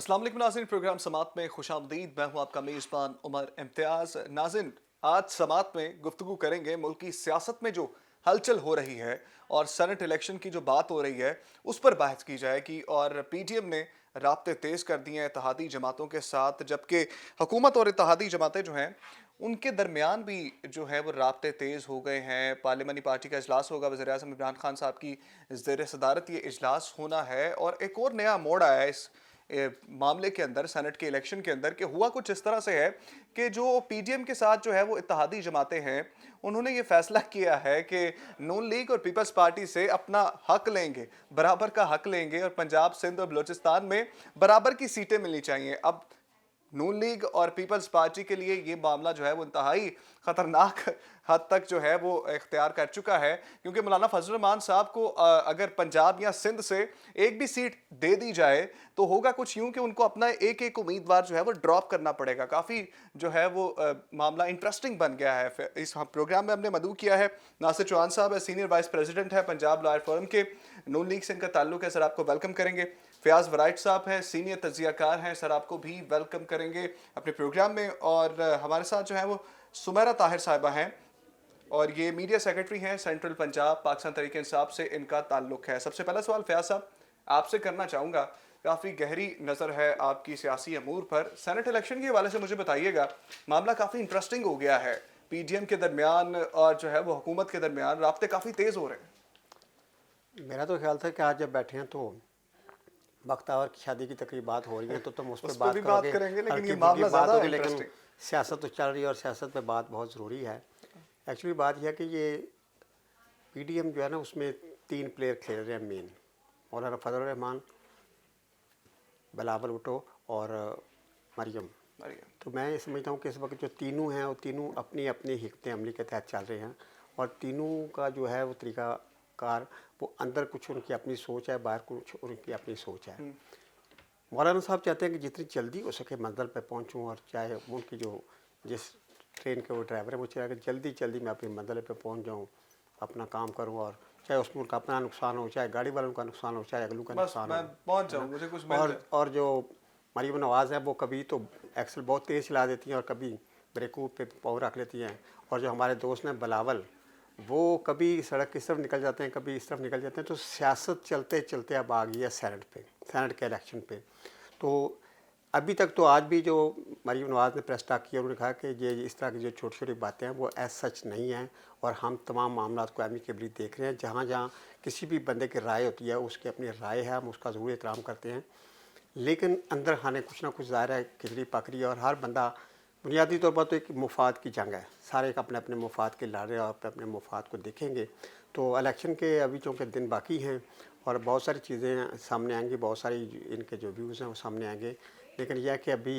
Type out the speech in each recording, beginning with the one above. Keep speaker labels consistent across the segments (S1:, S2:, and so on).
S1: अस्सलाम वालेकुम नाज़रीन, प्रोग्राम समात में खुशामदीद। मैं हूं आपका मेज़बान उमर इम्तियाज़। नाज़रीन, आज समात में गुफ्तगू करेंगे मुल्क की सियासत में जो हलचल हो रही है और सेनेट इलेक्शन की जो बात हो रही है उस पर बहस की जाएगी। और पीटीएम ने राब्ते तेज़ कर दिए हैं इत्तेहादी जमातों के साथ, जबकि हुकूमत और इत्तेहादी जमातें जो हैं उनके दरमियान भी जो है वो राब्ते तेज़ हो गए हैं। पार्लिमानी पार्टी का इजलास होगा, वज़ीर-ए-आज़म इमरान खान साहब की ज़ेर सदारत ये इजलास होना है। और एक और नया मोड़ आया है इस मामले के अंदर, सेनेट के इलेक्शन के अंदर, कि हुआ कुछ इस तरह से है कि जो पीडीएम के साथ जो है वो इत्तेहादी जमातें हैं, उन्होंने ये फैसला किया है कि नून लीग और पीपल्स पार्टी से अपना हक लेंगे, बराबर का हक लेंगे, और पंजाब, सिंध और बलूचिस्तान में बराबर की सीटें मिलनी चाहिए। अब नून लीग और पीपल्स पार्टी के लिए ये मामला जो है वो इंतहाई खतरनाक हद तक जो है वो इख्तियार कर चुका है, क्योंकि मौलाना फजल रहमान साहब को अगर पंजाब या सिंध से एक भी सीट दे दी जाए तो होगा कुछ यूं कि उनको अपना एक एक उम्मीदवार जो है वो ड्रॉप करना पड़ेगा। काफ़ी जो है वो मामला इंटरेस्टिंग बन गया है। इस प्रोग्राम में हमने मदऊ किया है नासिर चौहान साहब है, सीनियर वाइस प्रेसिडेंट है पंजाब लॉयर फोरम के, नून लीग से इनका ताल्लुक है। सर, आपको वेलकम करेंगे। फयाज वराइट साहब हैं, सीनियर तजियाकार हैं, सर आपको भी वेलकम करेंगे अपने प्रोग्राम में। और हमारे साथ जो है वो सुमेरा ताहिर साहिबा हैं, और ये मीडिया सेक्रेटरी हैं सेंट्रल पंजाब पाकिस्तान तहरीक इंसाफ से इनका ताल्लुक है। सबसे पहला सवाल फयाज साहब आपसे करना चाहूँगा, काफ़ी गहरी नज़र है आपकी सियासी अमूर पर। सेनेट इलेक्शन के हवाले से मुझे बताइएगा, मामला काफ़ी इंटरेस्टिंग हो गया है। पीडीएम के दरमियान और जो है वो हुकूमत के दरमियान राब्ते काफ़ी तेज़ हो रहे हैं।
S2: मेरा तो ख्याल था कि आज जब बैठे हैं तो बख्तावर की शादी की तकरीबात हो रही हैं तो तुम उस पर बात
S1: करेंगे, लेकिन ये
S2: हल्की
S1: मामला
S2: फुल्की बात
S1: ज़्यादा
S2: होगी, लेकिन
S1: इंटरेस्टिंग।
S2: सियासत तो चल रही है और सियासत पे बात बहुत ज़रूरी है। एक्चुअली बात यह है कि ये पीडीएम जो है ना, उसमें 3 प्लेयर खेल रहे हैं मेन, मौलाना फजल रहमान, बिलावल भुट्टो और मरियम। तो मैं ये समझता हूँ कि इस वक्त जो तीनों हैं वो तीनों अपनी अपनी हिकमत अमली के तहत चल रहे हैं, और तीनों का जो है वो तरीका कार, वो अंदर कुछ उनकी अपनी सोच है, बाहर कुछ उनकी अपनी सोच है। मौलाना साहब चाहते हैं कि जितनी जल्दी हो सके मंजिल पे पहुंचूं, और चाहे उनकी जो जिस ट्रेन के वो ड्राइवर है वो चाहे कि जल्दी जल्दी मैं अपनी मंजिल पे पहुंच जाऊं, अपना काम करूं, और चाहे उसमें उनका अपना नुकसान हो, चाहे गाड़ी वालों का नुकसान हो, चाहे अगलों का नुकसान हो,
S1: पहुंच जाऊं, मुझे कुछ मिल जाए।
S2: और जो मरीम नवाज़ है वो कभी तो एक्सल बहुत तेज़ चला देती हैं और कभी ब्रेकों पे पाँव रख लेती हैं, और जो हमारे दोस्त हैं बिलावल, वो कभी सड़क की तरफ निकल जाते हैं, कभी इस तरफ निकल जाते हैं। तो सियासत चलते चलते अब आ गई है सेनेट के इलेक्शन पे। तो अभी तक तो आज भी जो मरीम नवाज़ ने प्रेस टॉक किया, उन्होंने कहा कि ये इस तरह की जो छोटी छोटी बातें हैं वो एज सच नहीं हैं, और हम तमाम मामला को एमिकेबली देख रहे हैं। जहाँ जहाँ किसी भी बंदे की राय होती है, उसकी अपनी राय है, हम उसका ज़रूर एहतराम करते हैं, लेकिन अंदर खाने कुछ ना कुछ ज़ाहिर है खिचड़ी पक रही है, और हर बंदा बुनियादी तौर पर तो एक मुफाद की जंग है, सारे एक अपने अपने मुफाद के लड़ रहे हैं और अपने अपने मुफाद को देखेंगे। तो इलेक्शन के अभी चूँकि दिन बाकी हैं और बहुत सारी चीज़ें सामने आएंगी, बहुत सारी इनके जो व्यूज़ हैं वो सामने आएंगे, लेकिन यह कि अभी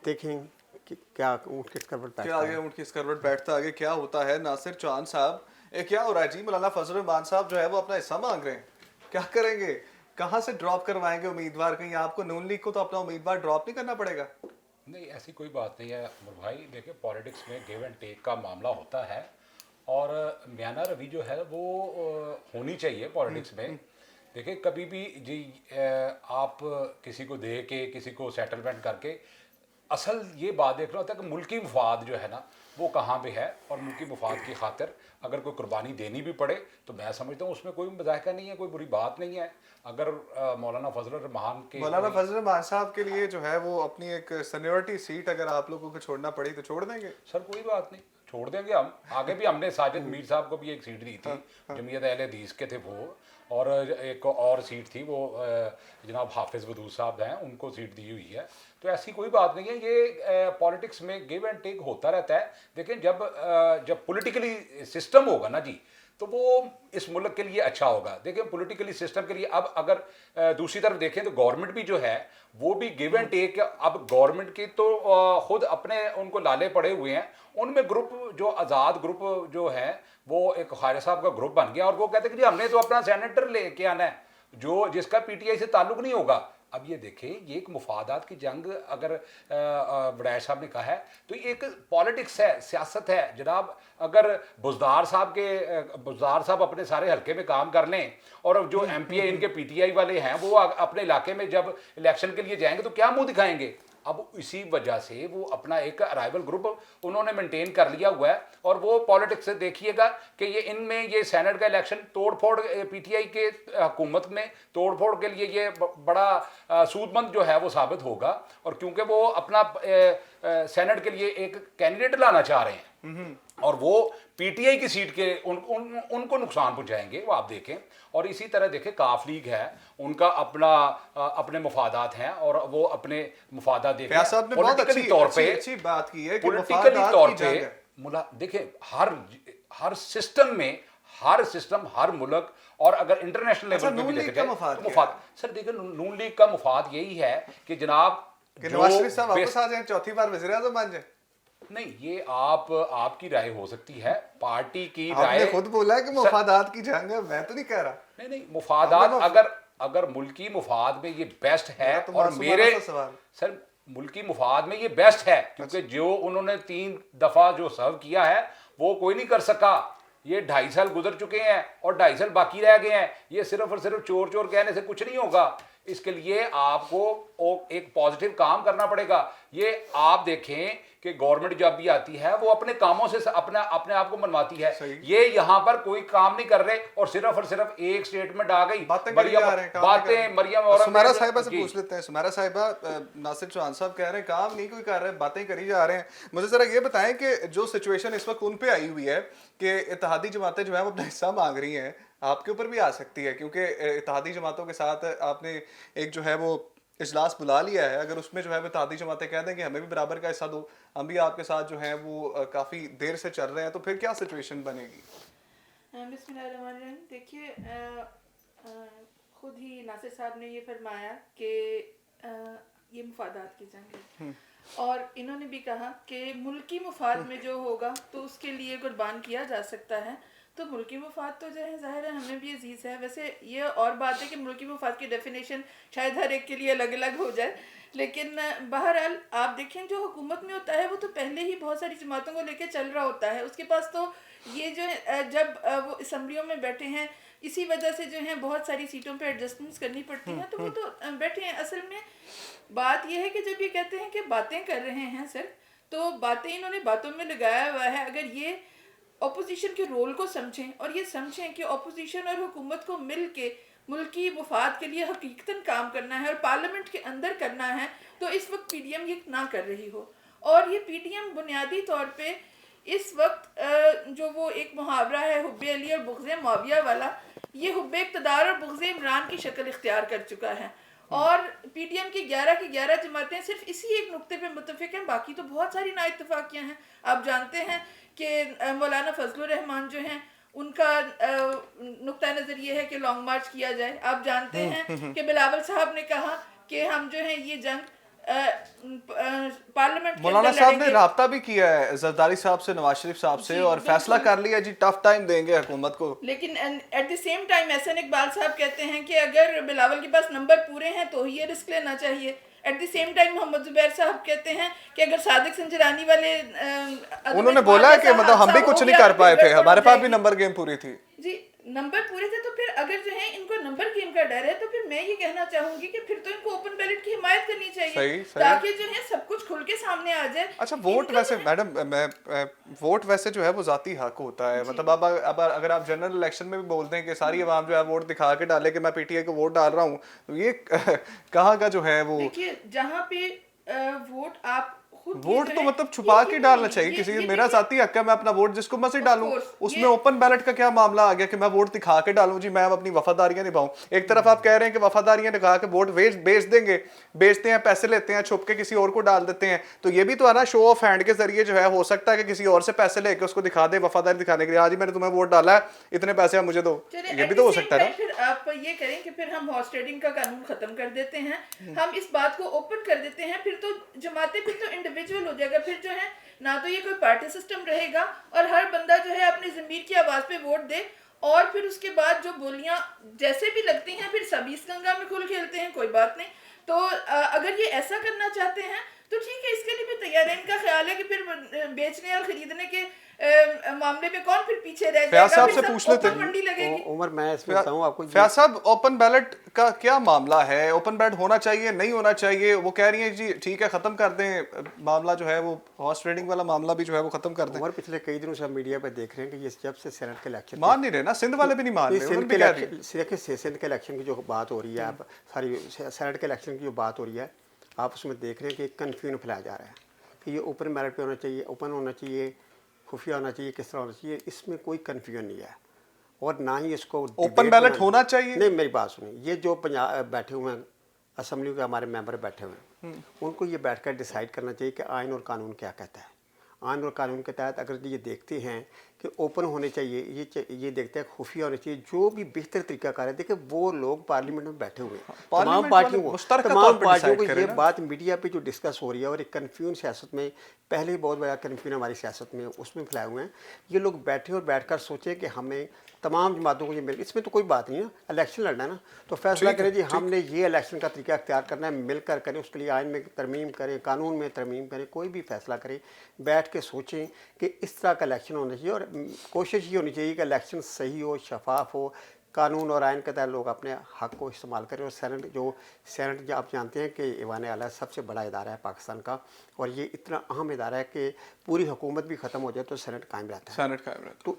S2: देखें कि क्या ऊँट किस करवट बैठता है,
S1: ऊँट किस करवट बैठता, आगे क्या होता है। नासिर चौहान साहब, क्या हो रहा है जी? मौलाना फजल रहमान साहब जो है वो अपना हिस्सा मांग रहे हैं, क्या करेंगे? कहाँ से ड्रॉप करवाएंगे उम्मीदवार? कहीं आपको नून लीग को तो अपना उम्मीदवार ड्रॉप नहीं करना पड़ेगा?
S3: नहीं, ऐसी कोई बात नहीं है उमर भाई। देखिए, पॉलिटिक्स में गिव एंड टेक का मामला होता है, और म्याना रवि जो है वो होनी चाहिए पॉलिटिक्स में। देखिए, कभी भी जी आप किसी को दे के किसी को सेटलमेंट करके, असल ये बात देखना होता है कि मुल्की मुफाद जो है ना वो कहाँ पे है, और मुल्की मुफाद की खातिर अगर कोई कुर्बानी देनी भी पड़े तो मैं समझता हूँ उसमें कोई मजाहका नहीं है, कोई बुरी बात नहीं है। अगर मौलाना फजल
S1: रहमान साहब के लिए जो है वो अपनी एक सीनियरिटी सीट अगर आप लोगों को छोड़ना पड़ी तो छोड़ देंगे?
S3: सर कोई बात नहीं, छोड़ देंगे हम। आगे भी हमने साजिद मीर साहब को भी एक सीट दी थी, जमीयत अहले हदीस के थे वो, और एक और सीट थी वो जनाब हाफिज़ वदूद साहब हैं, उनको सीट दी हुई है। तो ऐसी कोई बात नहीं है, ये पॉलिटिक्स में गिव एंड टेक होता रहता है। लेकिन जब पॉलिटिकली सिस्टम होगा ना जी, तो वो इस मुल्क के लिए अच्छा होगा। देखिए, पॉलिटिकली सिस्टम के लिए अब अगर दूसरी तरफ देखें तो गवर्नमेंट भी जो है वो भी गिव एंड टेक। अब गवर्नमेंट की तो खुद अपने उनको लाले पड़े हुए हैं, उनमें ग्रुप जो आज़ाद ग्रुप जो है वो एक खारिजा साहब का ग्रुप बन गया, और वो कहते हैं कि जी हमने तो अपना सेनेटर लेके आना है जो जिसका पीटीआई से ताल्लुक नहीं होगा। अब ये देखें, ये एक मुफादात की जंग, अगर वड़ैच साहब ने कहा है तो ये एक पॉलिटिक्स है, सियासत है जनाब। अगर बुज़दार साहब अपने सारे हल्के में काम कर लें और जो MPA इनके PTI वाले हैं वो अपने इलाके में जब इलेक्शन के लिए जाएंगे तो क्या मुंह दिखाएंगे? अब इसी वजह से वो अपना एक अराइवल ग्रुप उन्होंने मेंटेन कर लिया हुआ है। और वो पॉलिटिक्स से देखिएगा कि ये इनमें ये सेनेट का इलेक्शन तोड़फोड़, PTI के हुकूमत में तोड़फोड़ के लिए ये बड़ा सूदमंद जो है वो साबित होगा। और क्योंकि वो अपना सेनेट के लिए एक कैंडिडेट लाना चाह रहे हैं और वो PTI की सीट के उनको नुकसान पहुंचाएंगे, वो आप देखें। और इसी तरह देखें, काफ लीग है, उनका अपने मुफादात हैं और वो अपने मुफादात देखें।
S1: फयाज साहब ने बहुत अच्छी बात की है कि
S3: पॉलिटिकली तौर पे देखें, हर सिस्टम में हर मुल्क, और अगर इंटरनेशनल लेवल पे भी देखा जाए तो मुफाद, सर देखिए, नून लीग का मुफाद यही है कि जनाब
S1: नवाज शरीफ साहब वापस आ जाएं, चौथी बार वज़ीर आज़म बन जाएं।
S3: नहीं, ये आपकी राय हो सकती है, पार्टी की राय।
S1: आपने खुद बोला है कि मुफादात की जंग है, मैं तो नहीं कह रहा।
S3: नहीं, मुफादात अगर मुल्की मुफाद में ये बेस्ट है, और मेरे सर मुल्की मुफाद में ये बेस्ट है, क्योंकि जो उन्होंने 3 दफा जो सर्व किया है वो कोई नहीं कर सका। ये 2.5 साल गुजर चुके हैं और 2.5 साल बाकी रह गए हैं। ये सिर्फ और सिर्फ चोर चोर कहने से कुछ नहीं होगा। इसके लिए आपको एक पॉजिटिव काम करना पड़ेगा। ये आप देखें कि गवर्नमेंट जब भी आती है वो अपने कामों से अपने आप को मनवाती है। ये यहाँ पर कोई काम नहीं कर रहे और सिर्फ एक स्टेटमेंट आ गई, मरियम और
S1: सुमेरा साहिबा से पूछ लेते हैं। सुमेरा साहिबा, नासिर चौहान साहब कह रहे हैं काम नहीं कोई कर रहे, बातें करी जा रहे हैं। मुझे जरा ये बताएं कि जो सिचुएशन इस वक्त उन पे आई हुई है कि इत्तेहादी जमातें जो है वो अपना हिस्सा मांग रही हैं, आपके ऊपर भी आ सकती है, क्योंकि इत्तेहादी जमातों के साथ आपने एक जो है वो इजलास बुला लिया है। अगर उसमें जो है इत्तेहादी जमातें कह दें कि हमें भी बराबर का हिस्सा दो, हम भी आपके साथ जो है वो काफ़ी देर से चल रहे हैं, तो फिर क्या सिचुएशन बनेगी?
S4: बिस्मिल्लाहिर्रहमानिर्रहीम। देखिए, खुद ही नासिर साहब ने ये फरमाया कि ये मुफादात की जंग है, और इन्होंने भी कहा कि मुल्की मुफाद में जो होगा तो उसके लिए कुर्बान किया जा सकता है। तो मुल्की मुफाद तो जो है ज़ाहिर है हमें भी अजीज़ है। वैसे ये और बात है कि मुल्की मुफाद की डेफिनेशन शायद हर एक के लिए अलग अलग हो जाए, लेकिन बहरहाल आप देखें जो हुकूमत में होता है वो तो पहले ही बहुत सारी जमातों को लेकर चल रहा होता है। उसके पास तो ये जो है जब वो असम्बलियों में बैठे हैं, इसी वजह से जो है बहुत सारी सीटों पे एडजस्टमेंट्स करनी पड़ती हैं, तो वो तो बैठे हैं। असल में बात यह है कि जब ये कहते हैं कि बातें कर रहे हैं सर, तो बातें इन्होंने बातों में लगाया हुआ है। अगर ये अपोजिशन के रोल को समझें और ये समझें कि अपोजिशन और हुकूमत को मिल के मुल्की मुफाद के लिए हकीकतन काम करना है और पार्लियामेंट के अंदर करना है, तो इस वक्त PDM ये ना कर रही हो। और ये PDM बुनियादी तौर पे इस वक्त जो वो एक मुहावरा है हुब्बे अली और बुग़्ज़े मुआविया वाला, ये हुब्बे इक़्तिदार और बुग़्ज़े इमरान की शक्ल इख्तियार कर चुका है। और PDM की 11 जमातें सिर्फ इसी एक नुक्ते पे मुत्तफ़िक़ हैं, बाकी तो बहुत सारी नाइत्तफ़ाक़ियाँ हैं। आप जानते हैं कि मौलाना फजलुर रहमान जो हैं उनका नुक्ता नज़र ये है कि लॉन्ग मार्च किया जाए। आप जानते हैं कि बिलावल साहब ने कहा कि हम जो है ये जंग पार्लियामेंट
S1: मौलाना साहब ने राब्ता भी किया है जरदारी साहब से, नवाज शरीफ साहब से, और फैसला कर लिया जी टफ टाइम देंगे हुकूमत को।
S4: लेकिन at the same time Ahsan Iqbal sahab कहते हैं कि अगर बिलावल के पास नंबर पूरे हैं तो ही ये रिस्क लेना चाहिए। At the same time Mohammad Zubair sahab कहते हैं कि अगर सादिक संजरानी वाले
S1: उन्होंने बोला है कि मतलब हम भी कुछ नहीं कर पाए थे, हमारे पास भी नंबर गेम पूरी थी
S4: जी, नंबर पूरे थे। तो फिर अगर जो है इनको नंबर गेम का डर है, तो फिर मैं ये कहना चाहूंगी कि फिर तो इनको ओपन बैलेट की हिमायत करनी चाहिए, ताकि जो है सब कुछ खुल के सामने आ जाए।
S1: अच्छा, वोट वैसे मैडम, वोट वैसे जो है वो जाती हक होता है। मतलब अब अगर आप जनरल इलेक्शन में भी बोलते हैं कि सारी आवाम जो है वोट दिखा के डाले कि मैं PTI को वोट डाल रहा हूँ, तो ये कहाँ का जो है वो,
S4: देखिए जहाँ पे वोट आप
S1: वोट तो मतलब छुपा के डालना चाहिए किसी, मेरा जाती हक है, मैं अपना वोट जिसको मर्जी डालूं। उसमें ओपन बैलेट का क्या मामला आ गया कि मैं वोट दिखा के डालूं जी, मैं अपनी वफादारियां निभाऊं। एक तरफ आप कह रहे हैं कि वफादारियां दिखा के वोट बेच देंगे, बेचते हैं, पैसे लेते हैं, छुप के किसी और को डाल देते हैं, तो ये भी तो है ना, शो ऑफ हैंड के जरिए जो है हो सकता है कि किसी और से पैसे लेके उसको दिखा दे वफादारी दिखाने के लिए, आज मैंने तुम्हें वोट डाला है, इतने पैसे आप मुझे दो, ये भी तो हो सकता है ना।
S4: फिर आप ये करें कि फिर हम हॉर्स ट्रेडिंग का कानून खत्म कर देते हैं, हम इस बात को ओपन कर देते हैं, फिर तो जमातें फिर तो इंडिविजुअल हो जाएगा। फिर जो है ना तो ये कोई पार्टी सिस्टम रहेगा और हर बंदा जो है अपनी ज़मीर की आवाज़ पे वोट दे, और फिर उसके बाद जो बोलियां जैसे भी लगती हैं फिर सभी इस गंगा में खुल खेलते हैं, कोई बात नहीं। तो अगर ये ऐसा करना चाहते हैं तो ठीक है, इसके लिए भी तैयार है। इनका ख्याल है कि फिर बेचने और खरीदने के मामले में कौन फिर पीछे रह
S1: फयाज
S4: जाएगा,
S1: साहब
S4: फिर
S1: से
S4: सब
S1: पूछ लेते
S4: ओपन
S1: हैं।
S4: मंडी लगेगी।
S2: उमर, मैं इसमें बताऊँ आपको,
S1: फयाज साहब, ओपन बैलेट का क्या मामला है? ओपन बैलेट होना चाहिए, नहीं होना चाहिए? वो कह रही है जी ठीक है, खत्म कर दें मामला जो है, वो हॉर्स ट्रेडिंग वाला मामला भी जो है वो खत्म कर दें।
S2: उमर पिछले कई दिनों से हम मीडिया पे देख रहे हैं कि ये जब से सेनेट के इलेक्शन
S1: मान नहीं रहे ना, सिंध वाले भी नहीं मान रहे, उन्होंने
S2: सिंध
S1: भी
S2: के
S1: कह दिया।
S2: इलेक्शन सिंध के इलेक्शन की जो बात हो रही है, आप सारी सेनेट के इलेक्शन की जो बात हो रही है, आप उसमें देख रहे हैं कि कन्फ्यूजन फैलाया जा रहा है कि ये ओपन मेरिट पे होना चाहिए, ओपन होना चाहिए, खुफिया होना चाहिए, किस तरह होना चाहिए। इसमें कोई कन्फ्यूजन नहीं है और ना ही इसको
S1: ओपन बैलेट होना चाहिए।
S2: नहीं, मेरी बात सुनिए, ये जो पंजाब बैठे हुए हैं, असम्बली के हमारे मेंबर बैठे हुए हैं, उनको ये बैठकर डिसाइड करना चाहिए कि आइन और कानून क्या कहता है। आइन और कानून के तहत अगर ये देखते हैं कि ओपन होने चाहिए, ये देखते हैं खुफिया होने चाहिए, जो भी बेहतर तरीकाकार है। देखिए वो लोग पार्लियामेंट में बैठे हुए हैं, तमाम पार्टियों को ये बात मीडिया पे जो डिस्कस हो रही है, और एक कन्फ्यूजन सियासत में पहले ही बहुत बड़ा कन्फ्यूजन हमारी सियासत में उसमें फैलाए हुए हैं। ये लोग बैठे और बैठकर सोचें कि हमें तमाम जमातों को ये मिल, इसमें तो कोई बात नहीं है, इलेक्शन लड़ना है ना, तो फैसला करें जी हमने ये इलेक्शन का तरीका अख्तियार करना है, मिलकर करें, उसके लिए आइन में तरमीम करें, कानून में तरमीम करें, कोई भी फैसला करें, बैठ के सोचें कि इस तरह का इलेक्शन होना चाहिए। और कोशिश ये होनी चाहिए कि इलेक्शन सही हो, शफाफ हो, कानून और आइन के तहत लोग अपने हक को इस्तेमाल करें। और सेनेट जो आप जानते हैं कि ईवान आला सबसे बड़ा इदारा है पाकिस्तान का, और ये इतना अहम इदारा है कि पूरी हुकूमत भी ख़त्म हो जाए तो सेनेट कायम रहता है।
S1: सेनेट कायम रहता है।
S2: तो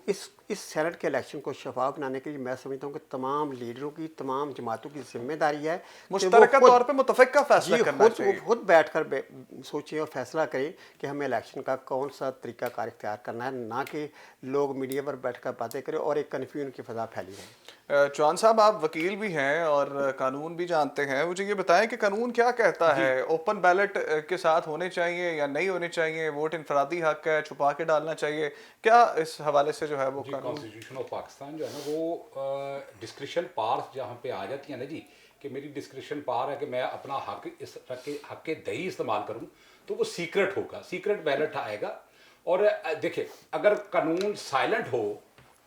S2: इस सेनेट के इलेक्शन को शफाफ बनाने के लिए मैं समझता हूँ कि तमाम लीडरों की, तमाम जमातों की जिम्मेदारी है,
S1: मुश्तरका तौर पे मुतफ़िक़ा फैसला करना चाहिए।
S2: खुद बैठकर सोचें और फैसला करें कि हमें इलेक्शन का कौन सा तरीकाकार इख्तियार करना है, ना कि लोग मीडिया पर बैठकर बातें करें और एक कन्फ्यूजन की फजा फैली है।
S1: चौहान साहब, आप वकील भी हैं और कानून भी जानते हैं, मुझे ये बताएं कि कानून क्या कहता है? ओपन बैलेट के साथ होने चाहिए या नहीं होने चाहिए? वोट इनफरादी हक है, छुपा के डालना चाहिए, क्या इस हवाले से जो है वो कानून?
S3: कॉन्स्टिट्यूशन ऑफ पाकिस्तान जो है ना, वो डिस्क्रिशन पार जहाँ पे आ जाती है ना जी, कि मेरी डिस्क्रिशन पार है कि मैं अपना हक के दही इस्तेमाल करूँ, तो वो सीक्रेट होगा, सीक्रेट बैलेट आएगा। और देखिए, अगर कानून साइलेंट हो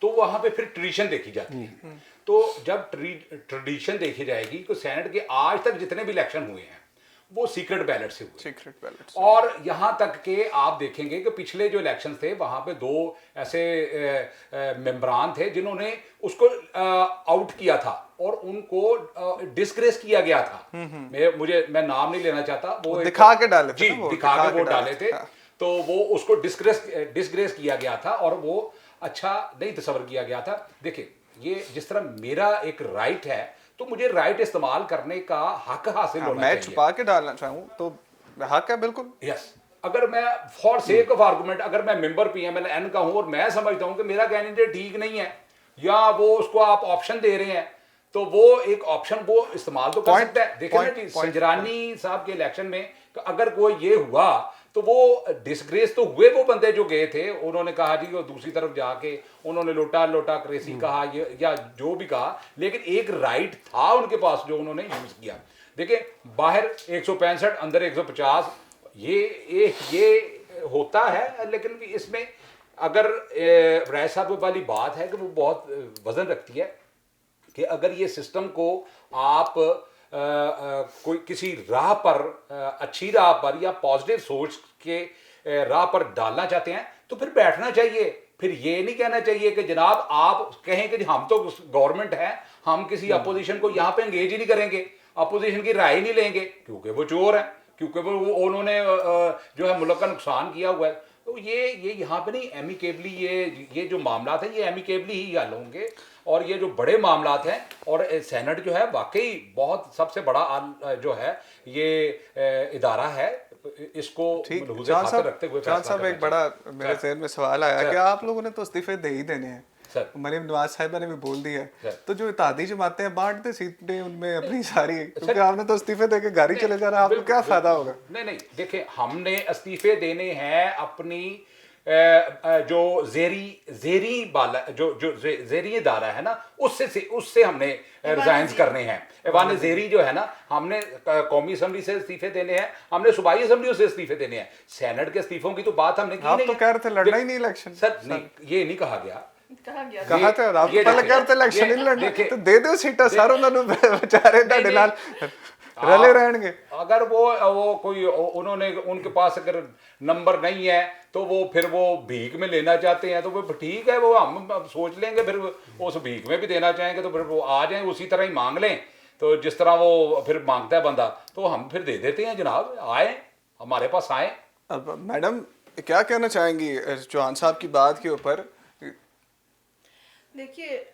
S3: तो वहाँ पे फिर ट्रेडिशन देखी जाती है। तो जब ट्रेडिशन देखी जाएगी तो सेनेट के आज तक जितने भी इलेक्शन हुए हैं वो सीक्रेट बैलेट से हुए,
S1: सीक्रेट बैलेट।
S3: और यहाँ तक के आप देखेंगे कि पिछले जो इलेक्शन थे वहाँ पे 2 ऐसे मेंबरान थे जिन्होंने उसको आउट किया था और उनको डिस्ग्रेस किया गया था। मैं नाम नहीं लेना चाहता, वो
S1: दिखा के डाले थे,
S3: जी, दिखा के वो डाले थे। तो वो उसको डिस्ग्रेस किया गया था और वो अच्छा नहीं तस्वर किया गया था। देखिए, ये जिस तरह मेरा एक राइट है तो मुझे राइट इस्तेमाल करने का हक हासिल होना चाहिए।
S1: मैं छुपा के डालना चाहूँ तो हक है, बिल्कुल।
S3: यस, अगर मैं फॉर सेक ऑफ आर्गुमेंट, अगर मैं मेंबर PMLN का हूं और मैं समझता हूं कि मेरा कैंडिडेट ठीक नहीं है, या वो उसको आप ऑप्शन दे रहे हैं, तो वो एक ऑप्शन वो इस्तेमाल तो कर सकता है। देखिए ना जी, संजरानी साहब के इलेक्शन में तो अगर कोई ये हुआ तो वो डिस्ग्रेस तो हुए वो बंदे जो गए थे, उन्होंने कहा जी वो दूसरी तरफ जाके उन्होंने लोटा क्रेसी कहा या जो भी कहा, लेकिन एक राइट था उनके पास जो उन्होंने यूज किया। देखिए, बाहर 165 अंदर 150 ये होता है, लेकिन इसमें अगर राय साहब वाली बात है कि वो बहुत वजन रखती है कि अगर ये सिस्टम को आप कोई किसी राह पर, अच्छी राह पर या पॉजिटिव सोच के राह पर डालना चाहते हैं तो फिर बैठना चाहिए। फिर ये नहीं कहना चाहिए कि जनाब आप कहें कि हम तो गवर्नमेंट है, हम किसी अपोजिशन को यहाँ पे एंगेज ही नहीं करेंगे, अपोजिशन की राय नहीं लेंगे, क्योंकि वो चोर है, क्योंकि वो उन्होंने जो है मुल्क का नुकसान किया हुआ है। तो ये यहाँ पे नहीं, एमिकेबली ये जो मामला है ये एमिकेबली ही हल होंगे। और ये जो बड़े मामलात हैं, और सेनेट जो है वाकई बहुत सबसे बड़ा जो है ये इदारा है, इसको मलहूज़े खातिर रखते हुए
S1: जान साहब, एक बड़ा मेरे ज़हन में सवाल आया कि आप लोगों ने तो इस्तीफे दे ही देने हैं, मरीम नवाज साहिबा ने भी बोल दिया है, तो जो इत्तेहादी जमातें हैं बांट दे सीटें उनमें अपनी सारी, क्योंकि आपने तो इस्तीफे देके घर ही चले जाना, आपको क्या फायदा होगा?
S3: नहीं, देखिए, हमने इस्तीफे देने हैं अपनी जो जेरी बाला जो जेरी इदारा है ना, उससे हमने रिजाइन करने हैं। ऐवान जेरी जो है ना, हमने कौमी असम्बली से इस्तीफे देने हैं, हमने सूबाई असम्बलियों से इस्तीफे देने हैं। सेनेट के इस्तीफों की तो बात हमने की
S1: नहीं।
S3: आप
S1: तो कह रहे थे लड़ना ही नहीं इलेक्शन।
S3: सर नहीं, ये नहीं कहा गया,
S1: कहा थे आप पहले कह रहे थे इलेक्शन नहीं लड़ना, तो दे दो सीटा सर उन्होंने बेचारे ढाडे नाल। रले रहेंगे।
S3: अगर वो कोई उन्होंने उनके पास अगर नंबर नहीं है तो वो फिर वो भीख में लेना चाहते हैं तो वो ठीक है, वो हम सोच लेंगे, फिर उस भीख में भी देना चाहेंगे तो फिर वो आ जाएं उसी तरह ही मांग लें। तो जिस तरह वो फिर मांगता है बंदा तो हम फिर दे देते हैं, जनाब आए हमारे पास आए।
S1: अब मैडम क्या कहना चाहेंगी चौहान साहब की बात के ऊपर?
S4: देखिए,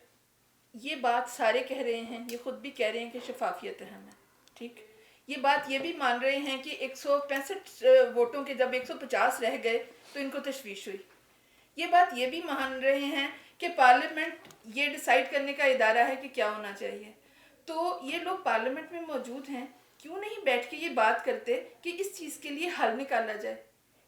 S4: ये बात सारे कह रहे हैं, ये खुद भी कह रहे हैं कि शफाफियत अहम है, ठीक। ये बात ये भी मान रहे हैं कि 165 वोटों के जब 150 रह गए तो इनको तशवीश हुई। ये बात ये भी मान रहे हैं कि पार्लियामेंट ये डिसाइड करने का इदारा है कि क्या होना चाहिए। तो ये लोग पार्लियामेंट में मौजूद हैं, क्यों नहीं बैठ के ये बात करते कि इस चीज़ के लिए हल निकाला जाए?